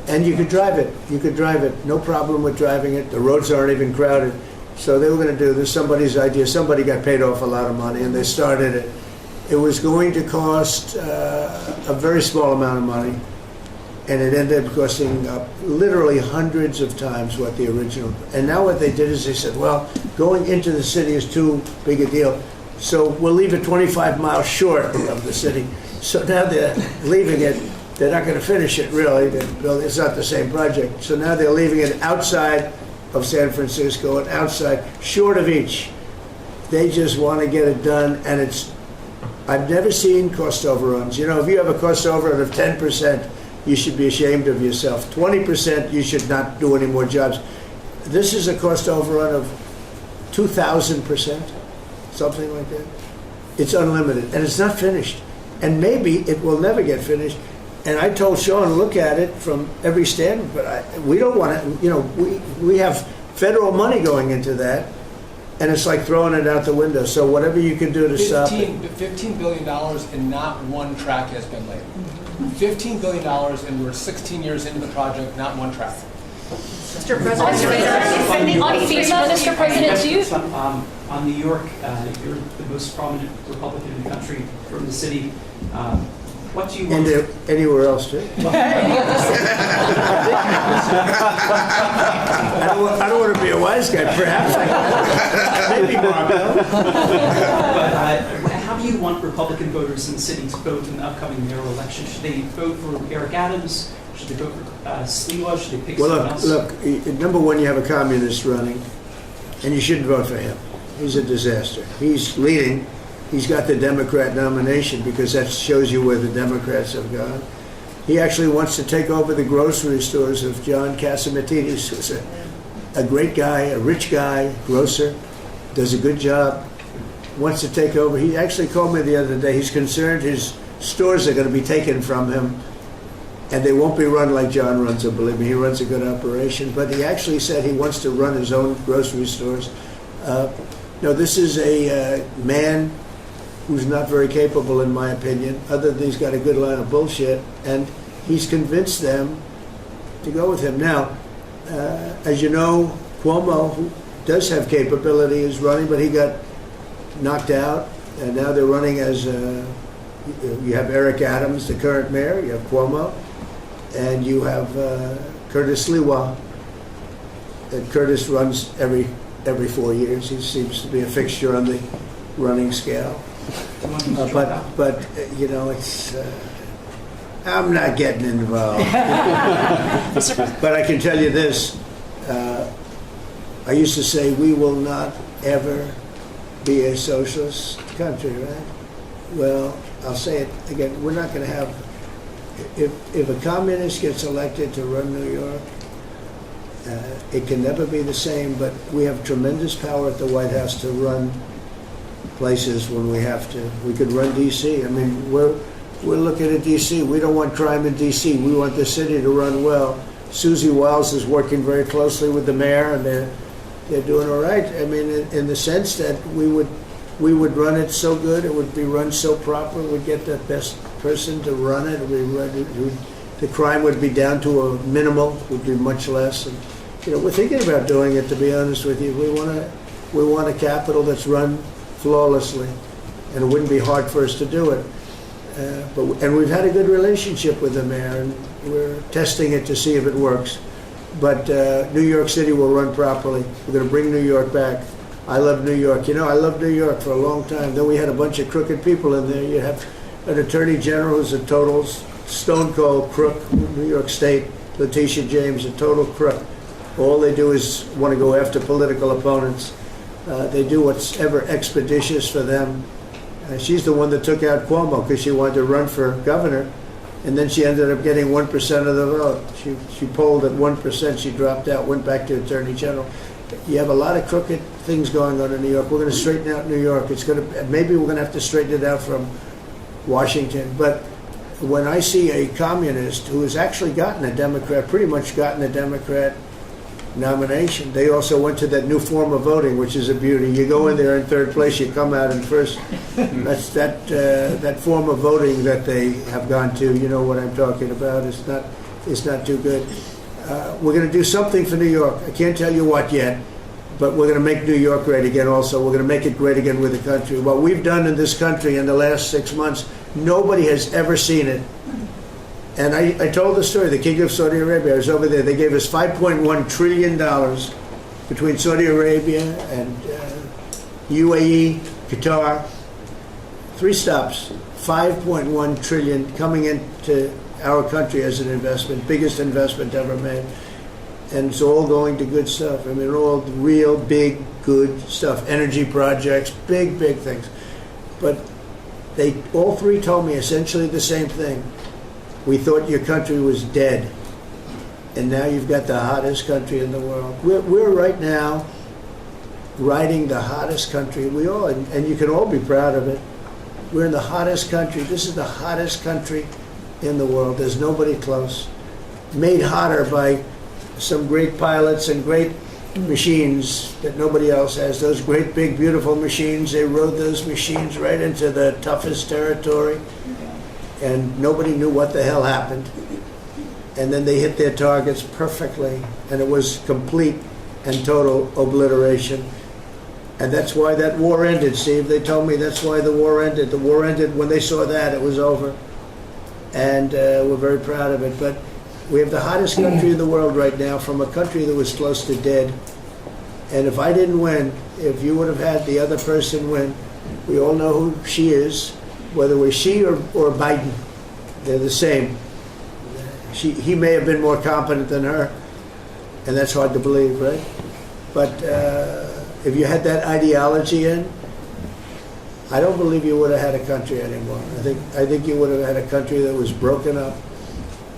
And you could drive it. You could drive it. No problem with driving it. The roads aren't even crowded. So they were going to do this. Somebody's idea. Somebody got paid off a lot of money and they started it. It was going to cost a very small amount of money. And it ended up costing literally hundreds of times what the original. And now what they did is they said, well, going into the city is too big a deal. So we'll leave it 25 miles short of the city. So now they're leaving it. They're not going to finish it, really. It's not the same project. So now they're leaving it outside of San Francisco and outside, short of each. They just want to get it done, and it's, I've never seen cost overruns. You know, if you have a cost overrun of 10%, you should be ashamed of yourself. 20%, you should not do any more jobs. This is a cost overrun of 2,000%, something like that. It's unlimited, and it's not finished. And maybe it will never get finished. And I told Sean, look at it from every standpoint, but we don't want to, you know, we have federal money going into that, and it's like throwing it out the window. So whatever you can do to stop it. $15 billion and not one track has been laid. $15 billion and we're 16 years into the project, not one track. Mr. President, Mr. President, do you? On New York, you're the most prominent Republican in the country from the city. What do you want? And anywhere else too. I don't want to be a wise guy, perhaps. Maybe Marco. But how do you want Republican voters in the city to vote in the upcoming mayoral election? Should they vote for Eric Adams? Should they vote for Sliwa? Should they pick someone else? Look, number one, you have a communist running, and you shouldn't vote for him. He's a disaster. He's leading. He's got the Democrat nomination because that shows you where the Democrats have gone. He actually wants to take over the grocery stores of John Catsimatidis, who's a great guy, a rich guy, grocer, does a good job, wants to take over. He actually called me the other day. He's concerned his stores are going to be taken from him, and they won't be run like John runs them. Believe me, he runs a good operation. But he actually said he wants to run his own grocery stores. No, this is a man who's not very capable, in my opinion, other than he's got a good line of bullshit, and he's convinced them to go with him. Now, as you know, Cuomo, who does have capability, is running, but he got knocked out, and now they're running as, you have Eric Adams, the current mayor, you have Cuomo, and you have Curtis Sliwa. And Curtis runs every 4 years. He seems to be a fixture on the running scale. But you know, it's I'm not getting involved. But I can tell you this: I used to say we will not ever be a socialist country, right? Well, I'll say it again: we're not going to have. If a communist gets elected to run New York, it can never be the same. But we have tremendous power at the White House to run places when we have to. We could run D.C. I mean, we're looking at D.C. We don't want crime in D.C. We want the city to run well. Susie Wiles is working very closely with the mayor, and they're doing all right. I mean, in the sense that we would run it so good, it would be run so proper, we'd get the best person to run it. The crime would be down to a minimal, would be much less. And, we're thinking about doing it, to be honest with you. We want a capital that's run flawlessly, and it wouldn't be hard for us to do it. And we've had a good relationship with the mayor, and we're testing it to see if it works. But New York City will run properly. We're going to bring New York back. I love New York. I loved New York for a long time. Then we had a bunch of crooked people in there. You have an attorney general who's a total stone cold crook, New York State, Letitia James, a total crook. All they do is want to go after political opponents. They do what's ever expeditious for them. She's the one that took out Cuomo because she wanted to run for governor, and then she ended up getting 1% of the vote. She polled at 1%. She dropped out, went back to attorney general. You have a lot of crooked things going on in New York. We're going to straighten out New York. Maybe we're going to have to straighten it out from Washington. But when I see a communist who has actually gotten a Democrat, pretty much gotten a Democrat nomination, they also went to that new form of voting, which is a beauty. You go in there in third place, you come out in first. That's that form of voting that they have gone to. You know what I'm talking about. It's not too good. We're going to do something for New York. I can't tell you what yet, but we're going to make New York great again also. We're going to make it great again with the country. What we've done in this country in the last 6 months, nobody has ever seen it. And I told the story, the King of Saudi Arabia, I was over there. They gave us $5.1 trillion between Saudi Arabia and UAE, Qatar. 3 stops, $5.1 trillion coming into our country as an investment, biggest investment ever made. And it's all going to good stuff. I mean, all real big, good stuff. Energy projects, big things. But they all 3 told me essentially the same thing. We thought your country was dead, and now you've got the hottest country in the world. We're right now riding the hottest country. We all, and you can all be proud of it. We're in the hottest country. This is the hottest country in the world. There's nobody close. Made hotter by some great pilots and great machines that nobody else has. Those great, big, beautiful machines, they rode those machines right into the toughest territory. And nobody knew what the hell happened. And then they hit their targets perfectly, and it was complete and total obliteration. And that's why that war ended, Steve. They told me that's why the war ended. The war ended when they saw that, it was over. And we're very proud of it. But we have the hottest country in the world right now, from a country that was close to dead. And if I didn't win, if you would have had the other person win, we all know who she is. Whether it was she or Biden, they're the same. He may have been more competent than her, and that's hard to believe, right? But if you had that ideology in, I don't believe you would have had a country anymore. I think you would have had a country that was broken up.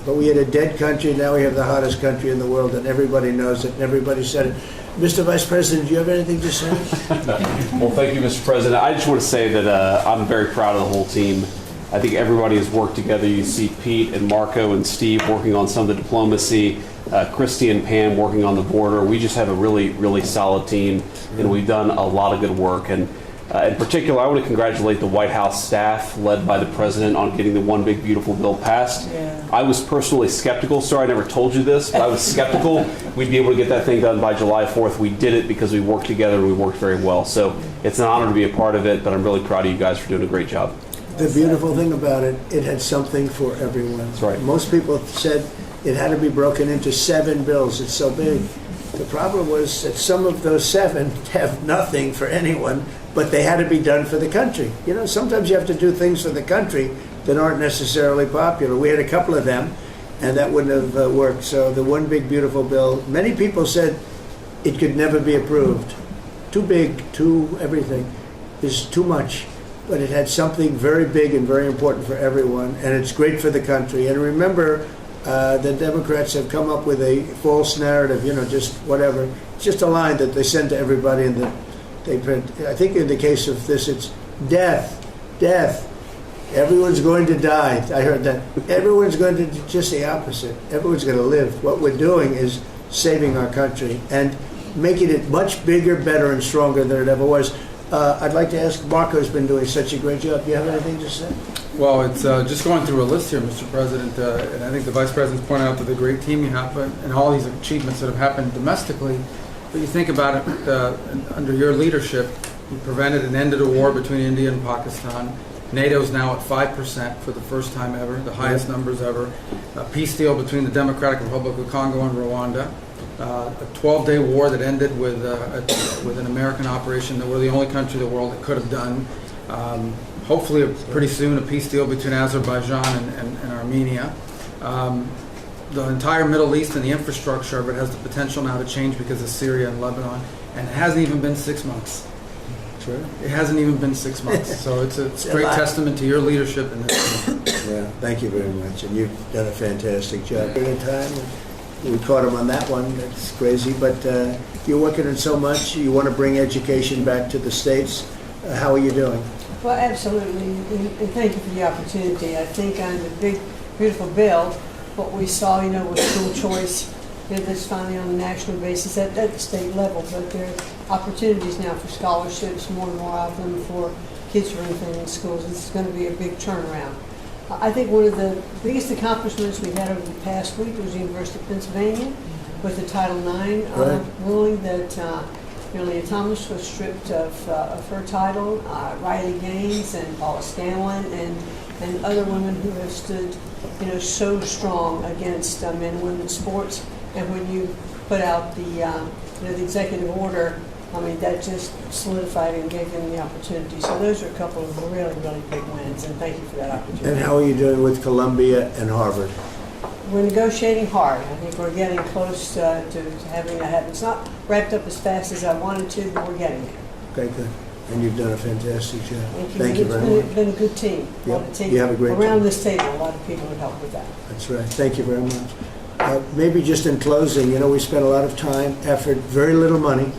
But we had a dead country, now we have the hottest country in the world, and everybody knows it, and everybody said it. Mr. Vice President, do you have anything to say? Well, thank you, Mr. President. I just want to say that I'm very proud of the whole team. I think everybody has worked together. You see Pete and Marco and Steve working on some of the diplomacy, Christy and Pam working on the border. We just have a really solid team, and we've done a lot of good work. And in particular, I want to congratulate the White House staff led by the President on getting the One Big Beautiful Bill passed. Yeah. I was personally skeptical. Sorry I never told you this, but I was skeptical we'd be able to get that thing done by July 4th. We did it because we worked together and we worked very well. So it's an honor to be a part of it, but I'm really proud of you guys for doing a great job. The beautiful thing about it, it had something for everyone. That's right. Most people said it had to be broken into 7 bills. It's so big. The problem was that some of those 7 have nothing for anyone, but they had to be done for the country. You know, sometimes you have to do things for the country that aren't necessarily popular. We had a couple of them, and that wouldn't have worked. So the One Big Beautiful Bill, many people said it could never be approved. Too big, too everything, is too much. But it had something very big and very important for everyone, and it's great for the country. And remember, the Democrats have come up with a false narrative, you know, just whatever. It's just a line that they send to everybody and that they print. I think in the case of this, it's death. Everyone's going to die. I heard that. Everyone's going to do just the opposite. Everyone's going to live. What we're doing is saving our country and making it much bigger, better, and stronger than it ever was. I'd like to ask, Marco's been doing such a great job. Do you have anything to say? Well, it's just going through a list here, Mr. President, and I think the Vice President's pointed out that the great team you have and all these achievements that have happened domestically. But you think about it, under your leadership, you prevented and ended a war between India and Pakistan. NATO's now at 5% for the first time ever, the highest numbers ever. A peace deal between the Democratic Republic of Congo and Rwanda. A 12-day war that ended with an American operation that we're the only country in the world that could have done. Hopefully, pretty soon, a peace deal between Azerbaijan and Armenia. The entire Middle East and the infrastructure of it has the potential now to change because of Syria and Lebanon, and it hasn't even been 6 months. True. It hasn't even been 6 months, so it's a great testament to your leadership in this. Well, thank you very much, and you've done a fantastic job. At a time, we caught him on that one. That's crazy, but you're working on so much. You want to bring education back to the states. How are you doing? Well, absolutely, and thank you for the opportunity. I think on the big, beautiful bill, what we saw, with school choice, that's finally on a national basis at the state level, but there are opportunities now for scholarships, more and more of them for kids who are in schools. It's going to be a big turnaround. I think one of the biggest accomplishments we had over the past week was the University of Pennsylvania with the Title IX ruling that Leah Thomas was stripped of her title, Riley Gaines and Paula Scanlon and other women who have stood, so strong against men and women's sports. And when you put out the executive order, that just solidified and gave them the opportunity. So those are a couple of really, really big wins, and thank you for that opportunity. And how are you doing with Columbia and Harvard? We're negotiating hard. I think we're getting close to having that happen. It's not wrapped up as fast as I wanted to, but we're getting there. Okay, good. And you've done a fantastic job. Thank you very much. It's been a good team. Yep. You have a great around team. this table, a lot of people have helped with that. That's right. Thank you very much. Maybe just in closing, we spent a lot of time, effort, very little money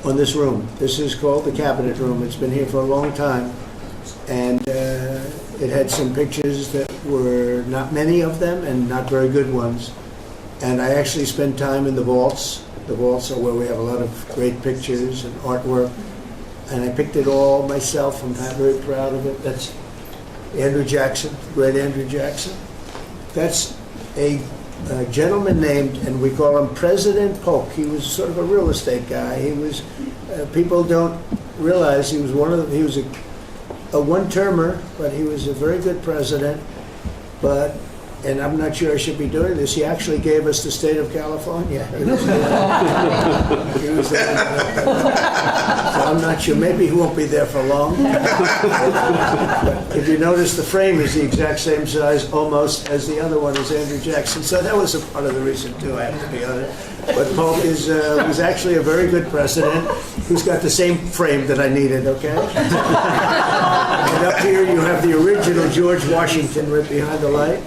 on this room. This is called the Cabinet Room. It's been here for a long time. And it had some pictures that were not many of them and not very good ones. And I actually spent time in the vaults. The vaults are where we have a lot of great pictures and artwork. And I picked it all myself. I'm not very proud of it. That's Andrew Jackson, great Andrew Jackson. That's a gentleman named, and we call him President Polk. He was sort of a real estate guy. He was, people don't realize he was he was a one-termer, but he was a very good president. But, and I'm not sure I should be doing this, he actually gave us the state of California. So I'm not sure, maybe he won't be there for long. But if you notice, the frame is the exact same size almost as the other one is Andrew Jackson. So that was a part of the reason too, I have to be honest. But Polk was actually a very good president who's got the same frame that I needed, okay? And up here you have the original George Washington right behind the light.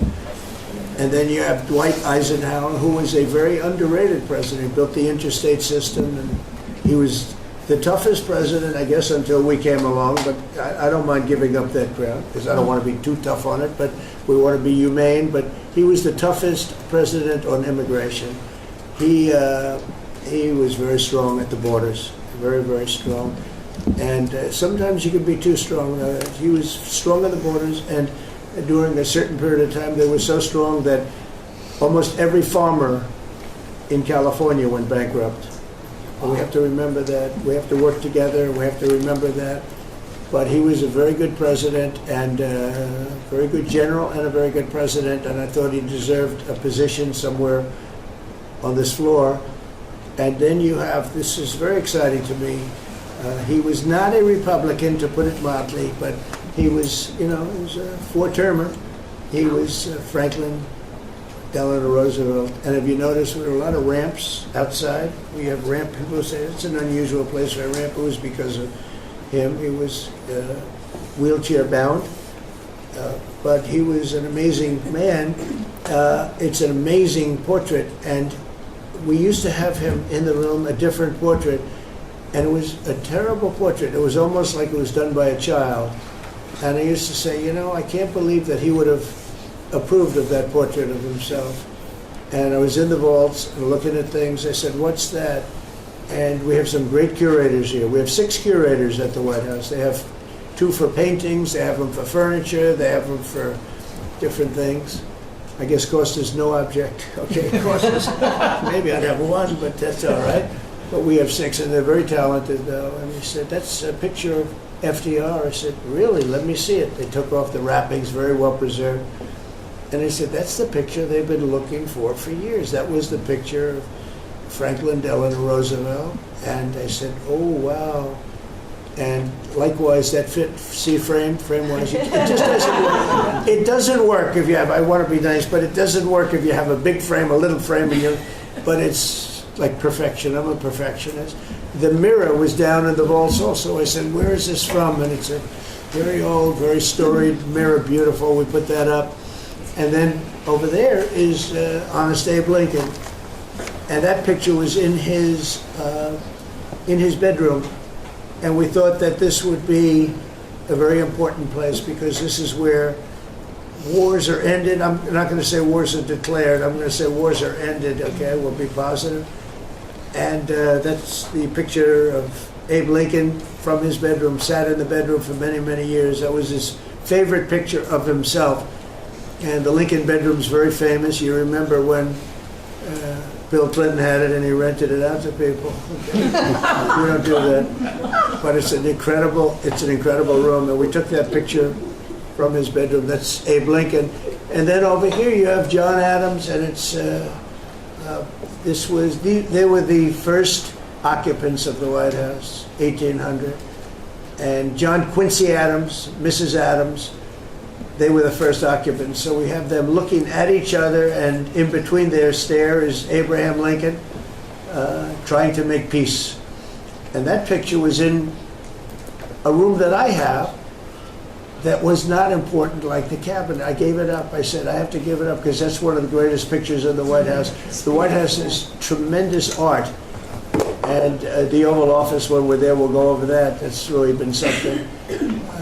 And then you have Dwight Eisenhower, who was a very underrated president. He built the interstate system, and he was the toughest president, I guess, until we came along. But I don't mind giving up that crown, because I don't want to be too tough on it, but we want to be humane. But he was the toughest president on immigration. He was very strong at the borders, very, very strong. And sometimes you can be too strong. He was strong at the borders, and during a certain period of time, they were so strong that almost every farmer in California went bankrupt. And we have to remember that. We have to work together. We have to remember that. But he was a very good president and a very good general and a very good president, and I thought he deserved a position somewhere on this floor. And then you have, this is very exciting to me, he was not a Republican, to put it mildly, but he was, he was a four-termer. He was Franklin Delano Roosevelt. And if you notice, there were a lot of ramps outside. We have ramp, people say it's an unusual place for a ramp. It was because of him. He was wheelchair-bound. But he was an amazing man. It's an amazing portrait. And we used to have him in the room, a different portrait. And it was a terrible portrait. It was almost like it was done by a child. And I used to say, I can't believe that he would have approved of that portrait of himself. And I was in the vaults and looking at things. I said, what's that? And we have some great curators here. We have 6 curators at the White House. They have 2 for paintings, they have them for furniture, they have them for different things. I guess cost is no object. Okay, cost is, maybe I'd have 1, but that's all right. But we have 6, and they're very talented, though. And he said, that's a picture of FDR. I said, really? Let me see it. They took off the wrappings, very well preserved. And I said, that's the picture they've been looking for years. That was the picture of Franklin Delano Roosevelt. And I said, oh, wow. And likewise, that fit, see frame-wise, it just doesn't work. It doesn't work if you have, I want to be nice, but it doesn't work if you have a big frame, a little frame, but it's like perfection. I'm a perfectionist. The mirror was down in the vaults also. I said, where is this from? And it's a very old, very storied mirror, beautiful. We put that up. And then over there is Honest Abe Lincoln. And that picture was in his bedroom. And we thought that this would be a very important place because this is where wars are ended. I'm not going to say wars are declared. I'm going to say wars are ended, okay? We'll be positive. And that's the picture of Abe Lincoln from his bedroom, sat in the bedroom for many, many years. That was his favorite picture of himself. And the Lincoln bedroom's very famous. You remember when Bill Clinton had it and he rented it out to people. Okay. We don't do that. But it's an incredible room. And we took that picture from his bedroom. That's Abe Lincoln. And then over here you have John Adams, and it's they were the first occupants of the White House, 1800. And John Quincy Adams, Mrs. Adams, they were the first occupants. So we have them looking at each other, and in between their stare is Abraham Lincoln trying to make peace. And that picture was in a room that I have that was not important like the cabinet. I gave it up. I said, I have to give it up because that's one of the greatest pictures of the White House. The White House is tremendous art. And the Oval Office, when we're there, we'll go over that. That's really been something.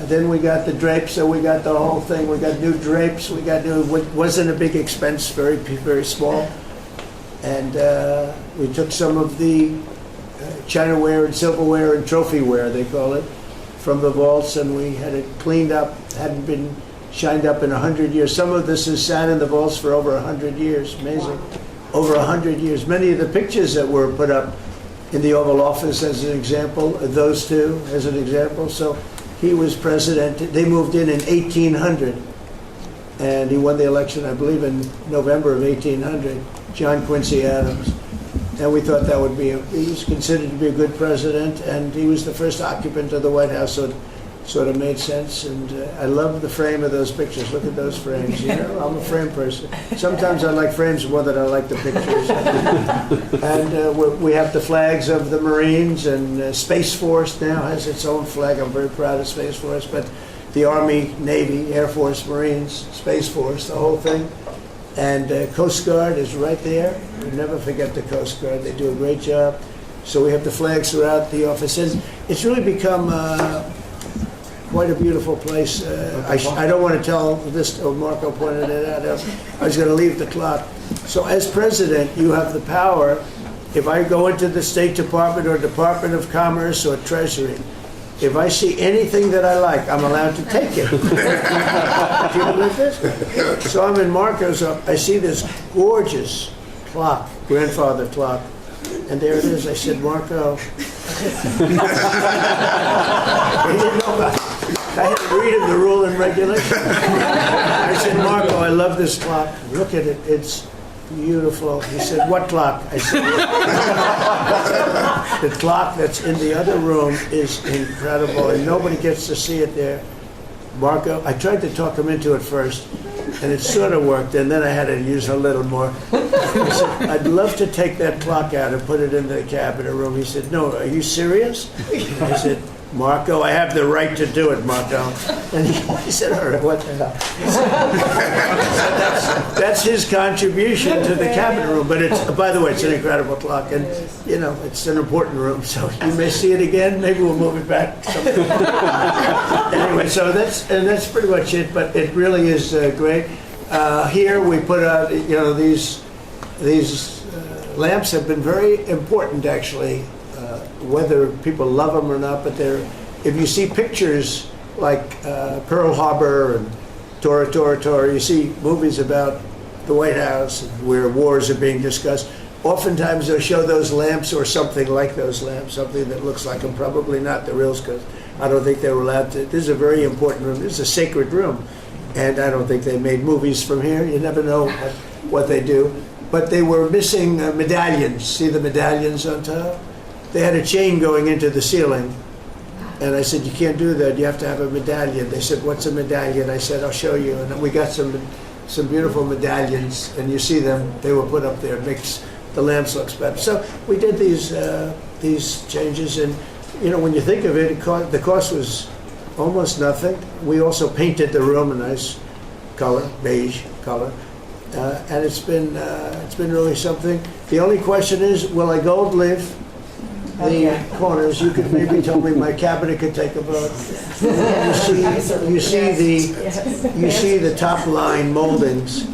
Then we got the drapes, so we got the whole thing. We got new drapes. We got new, wasn't a big expense, very, very small. And we took some of the chinaware and silverware and trophy-ware, they call it, from the vaults, and we had it cleaned up. Hadn't been shined up in 100 years. Some of this has sat in the vaults for over 100 years. Amazing. Wow. Over 100 years. Many of the pictures that were put up in the Oval Office, as an example, those two, as an example. So he was president. They moved in 1800, and he won the election, I believe, in November of 1800, John Quincy Adams. And we thought that would be, he was considered to be a good president, and he was the first occupant of the White House, so it sort of made sense. And I love the frame of those pictures. Look at those frames. You know, I'm a frame person. Sometimes I like frames more than I like the pictures. And we have the flags of the Marines, and Space Force now has its own flag. I'm very proud of Space Force, but the Army, Navy, Air Force, Marines, Space Force, the whole thing. And Coast Guard is right there. We never forget the Coast Guard. They do a great job. So we have the flags throughout the office. And it's really become quite a beautiful place. I don't want to tell this, Marco pointed it out. I was going to leave the clock. So as president, you have the power. If I go into the State Department or Department of Commerce or Treasury, if I see anything that I like, I'm allowed to take it. Do you believe this? So I'm in Marco's up. I see this gorgeous clock, grandfather clock, and there it is. I said, Marco. He didn't know about it. I had to read him the rule and regulation. I said, Marco, I love this clock. Look at it. It's beautiful. He said, what clock? I said, the clock that's in the other room is incredible, and nobody gets to see it there. Marco, I tried to talk him into it first, and it sort of worked, and then I had to use a little more. I said, I'd love to take that clock out and put it in the cabinet room. He said, no, are you serious? I said, Marco, I have the right to do it, Marco. And he said, all right, what the hell? That's his contribution to the cabinet room. But it's, by the way, it's an incredible clock. And, you know, it's an important room. So you may see it again. Maybe we'll move it back. Anyway, so that's pretty much it. But it really is great. Here we put out, you know, these lamps have been very important, actually. Whether people love them or not, but if you see pictures like Pearl Harbor and Tora, Tora, Tora. You see movies about the White House where wars are being discussed. Oftentimes they'll show those lamps or something like those lamps, something that looks like them, probably not the reals, because I don't think they were allowed to. This is a very important room. This is a sacred room. And I don't think they made movies from here. You never know what they do. But they were missing medallions. See the medallions on top? They had a chain going into the ceiling. And I said, you can't do that. You have to have a medallion. They said, what's a medallion? I said, I'll show you. And we got some beautiful medallions. And you see them. They were put up there. It makes the lamps look better. So we did these changes. And, you know, when you think of it, the cost was almost nothing. We also painted the room a nice color, beige color. And it's been really something. The only question is, will I gold leaf the corners? You could maybe tell me my cabinet could take a vote. You see the top line moldings,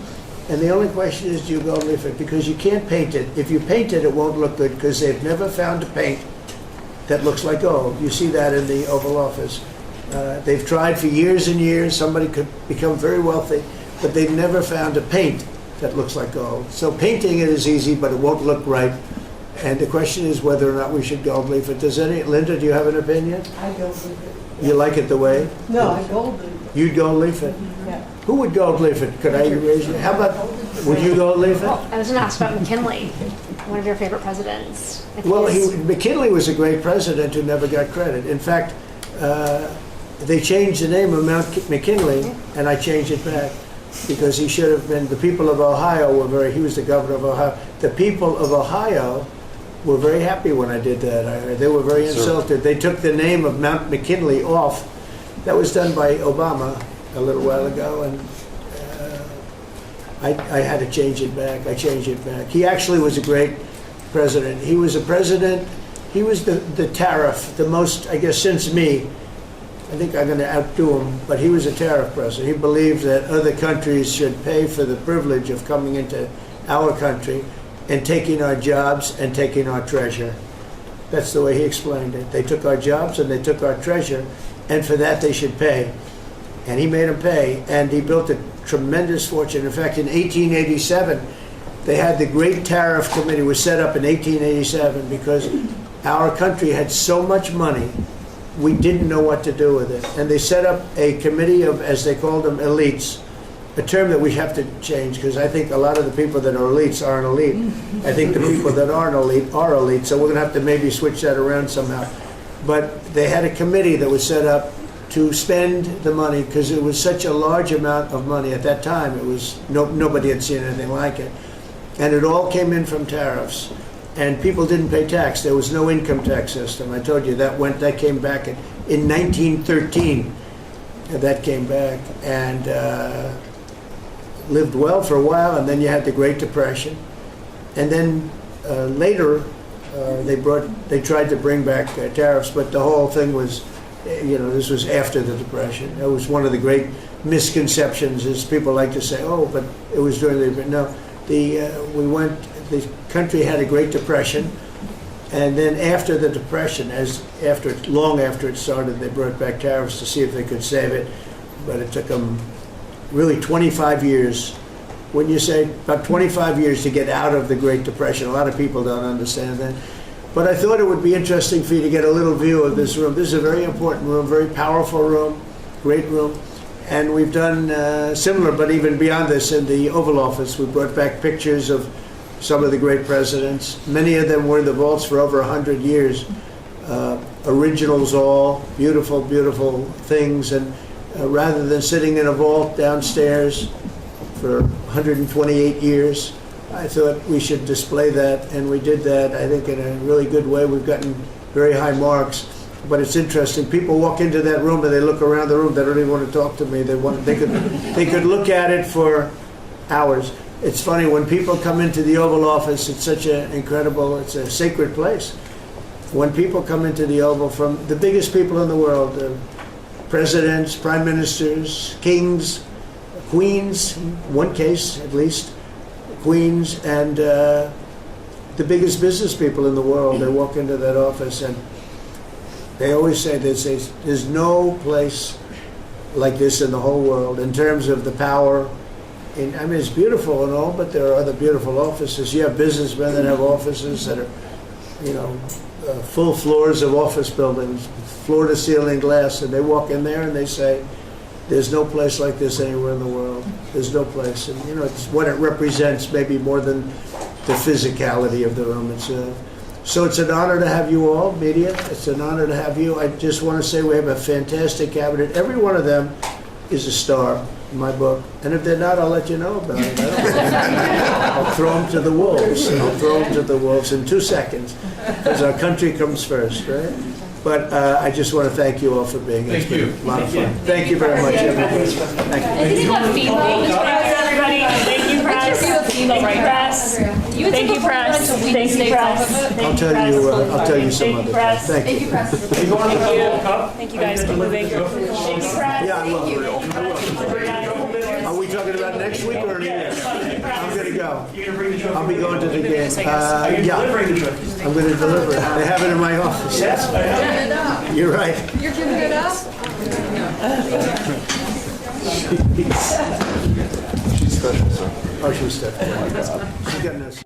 and the only question is, do you gold leaf it? Because you can't paint it. If you paint it, it won't look good because they've never found a paint that looks like gold. You see that in the Oval Office. They've tried for years and years. Somebody could become very wealthy, but they've never found a paint that looks like gold. So painting it is easy, but it won't look right. And the question is whether or not we should gold leaf it. Linda, do you have an opinion? I gold leaf it. You like it the way? No, I gold leaf it. You'd gold leaf it? Yeah. Who would gold leaf it? Could I raise you? How about, would you gold leaf it? I was going to ask about McKinley, one of your favorite presidents. Well, McKinley was a great president who never got credit. In fact, they changed the name of Mount McKinley, and I changed it back because he should have been. The people of Ohio were he was the governor of Ohio. The people of Ohio were very happy when I did that. They were very insulted. They took the name of Mount McKinley off. That was done by Obama a little while ago, and I had to change it back. I changed it back. He actually was a great president. He was a president. He was the tariff, the most, I guess, since me. I think I'm going to outdo him, but he was a tariff president. He believed that other countries should pay for the privilege of coming into our country and taking our jobs and taking our treasure. That's the way he explained it. They took our jobs and they took our treasure, and for that they should pay. And he made them pay, and he built a tremendous fortune. In fact, in 1887, they had the Great Tariff Committee was set up in 1887 because our country had so much money, we didn't know what to do with it. And they set up a committee of, as they called them, elites, a term that we have to change because I think a lot of the people that are elites aren't elite. I think the people that aren't elite are elite, so we're going to have to maybe switch that around somehow. But they had a committee that was set up to spend the money because it was such a large amount of money at that time. It was nobody had seen anything like it, and it all came in from tariffs. And people didn't pay tax. There was no income tax system. I told you that came back in 1913. That came back and lived well for a while. And then you had the Great Depression. And then later they tried to bring back tariffs, but the whole thing was, this was after the Depression. It was one of the great misconceptions. Is people like to say, oh, but it was during the no. The country had a Great Depression, and then after the Depression, long after it started, they brought back tariffs to see if they could save it, but it took them really 25 years. When you say about 25 years to get out of the Great Depression, a lot of people don't understand that. But I thought it would be interesting for you to get a little view of this room. This is a very important room, very powerful room, great room. And we've done similar, but even beyond this, in the Oval Office. We brought back pictures of some of the great presidents. Many of them were in the vaults for over 100 years. Originals all, beautiful, beautiful things. And rather than sitting in a vault downstairs for 128 years, I thought we should display that. And we did that, I think, in a really good way. We've gotten very high marks. But it's interesting. People walk into that room and they look around the room. They don't even want to talk to me. They could look at it for hours. It's funny when people come into the Oval Office. It's such an incredible. It's a sacred place. When people come into the Oval from the biggest people in the world, presidents, prime ministers, kings, queens. One case at least, queens, and the biggest business people in the world. They walk into that office and. They always say there's no place like this in the whole world in terms of the power. I mean, it's beautiful and all, but there are other beautiful offices. You have businessmen that have offices that are, full floors of office buildings, floor-to-ceiling glass, and they walk in there and they say, there's no place like this anywhere in the world. There's no place. And, it's what it represents, maybe more than the physicality of the room. So it's an honor to have you all, media. It's an honor to have you. I just want to say we have a fantastic cabinet. Every one of them is a star in my book. And if they're not, I'll let you know about it. I'll throw them to the wolves. I'll throw them to the wolves in 2 seconds, because our country comes first, right? But I just want to thank you all for being here. It's been a lot of fun. Thank you very much, everybody. Thank you. I think it's about FEMA. Thank you, everybody. Thank you, press. Thank you, press. Thank you, press. I'll tell you some other time. Thank you. Thank you, press. Thank you guys for moving. Thank you, press. Yeah, I will. Are we talking about next week or I'm going to go. You're gonna bring the trophy. I'll be going to the game. Are you delivering the trophy? I'm going to deliver it. They have it in my office. Yes, I know. You're right. You're giving it up? She's special, sir. Oh, she's special. She's got this.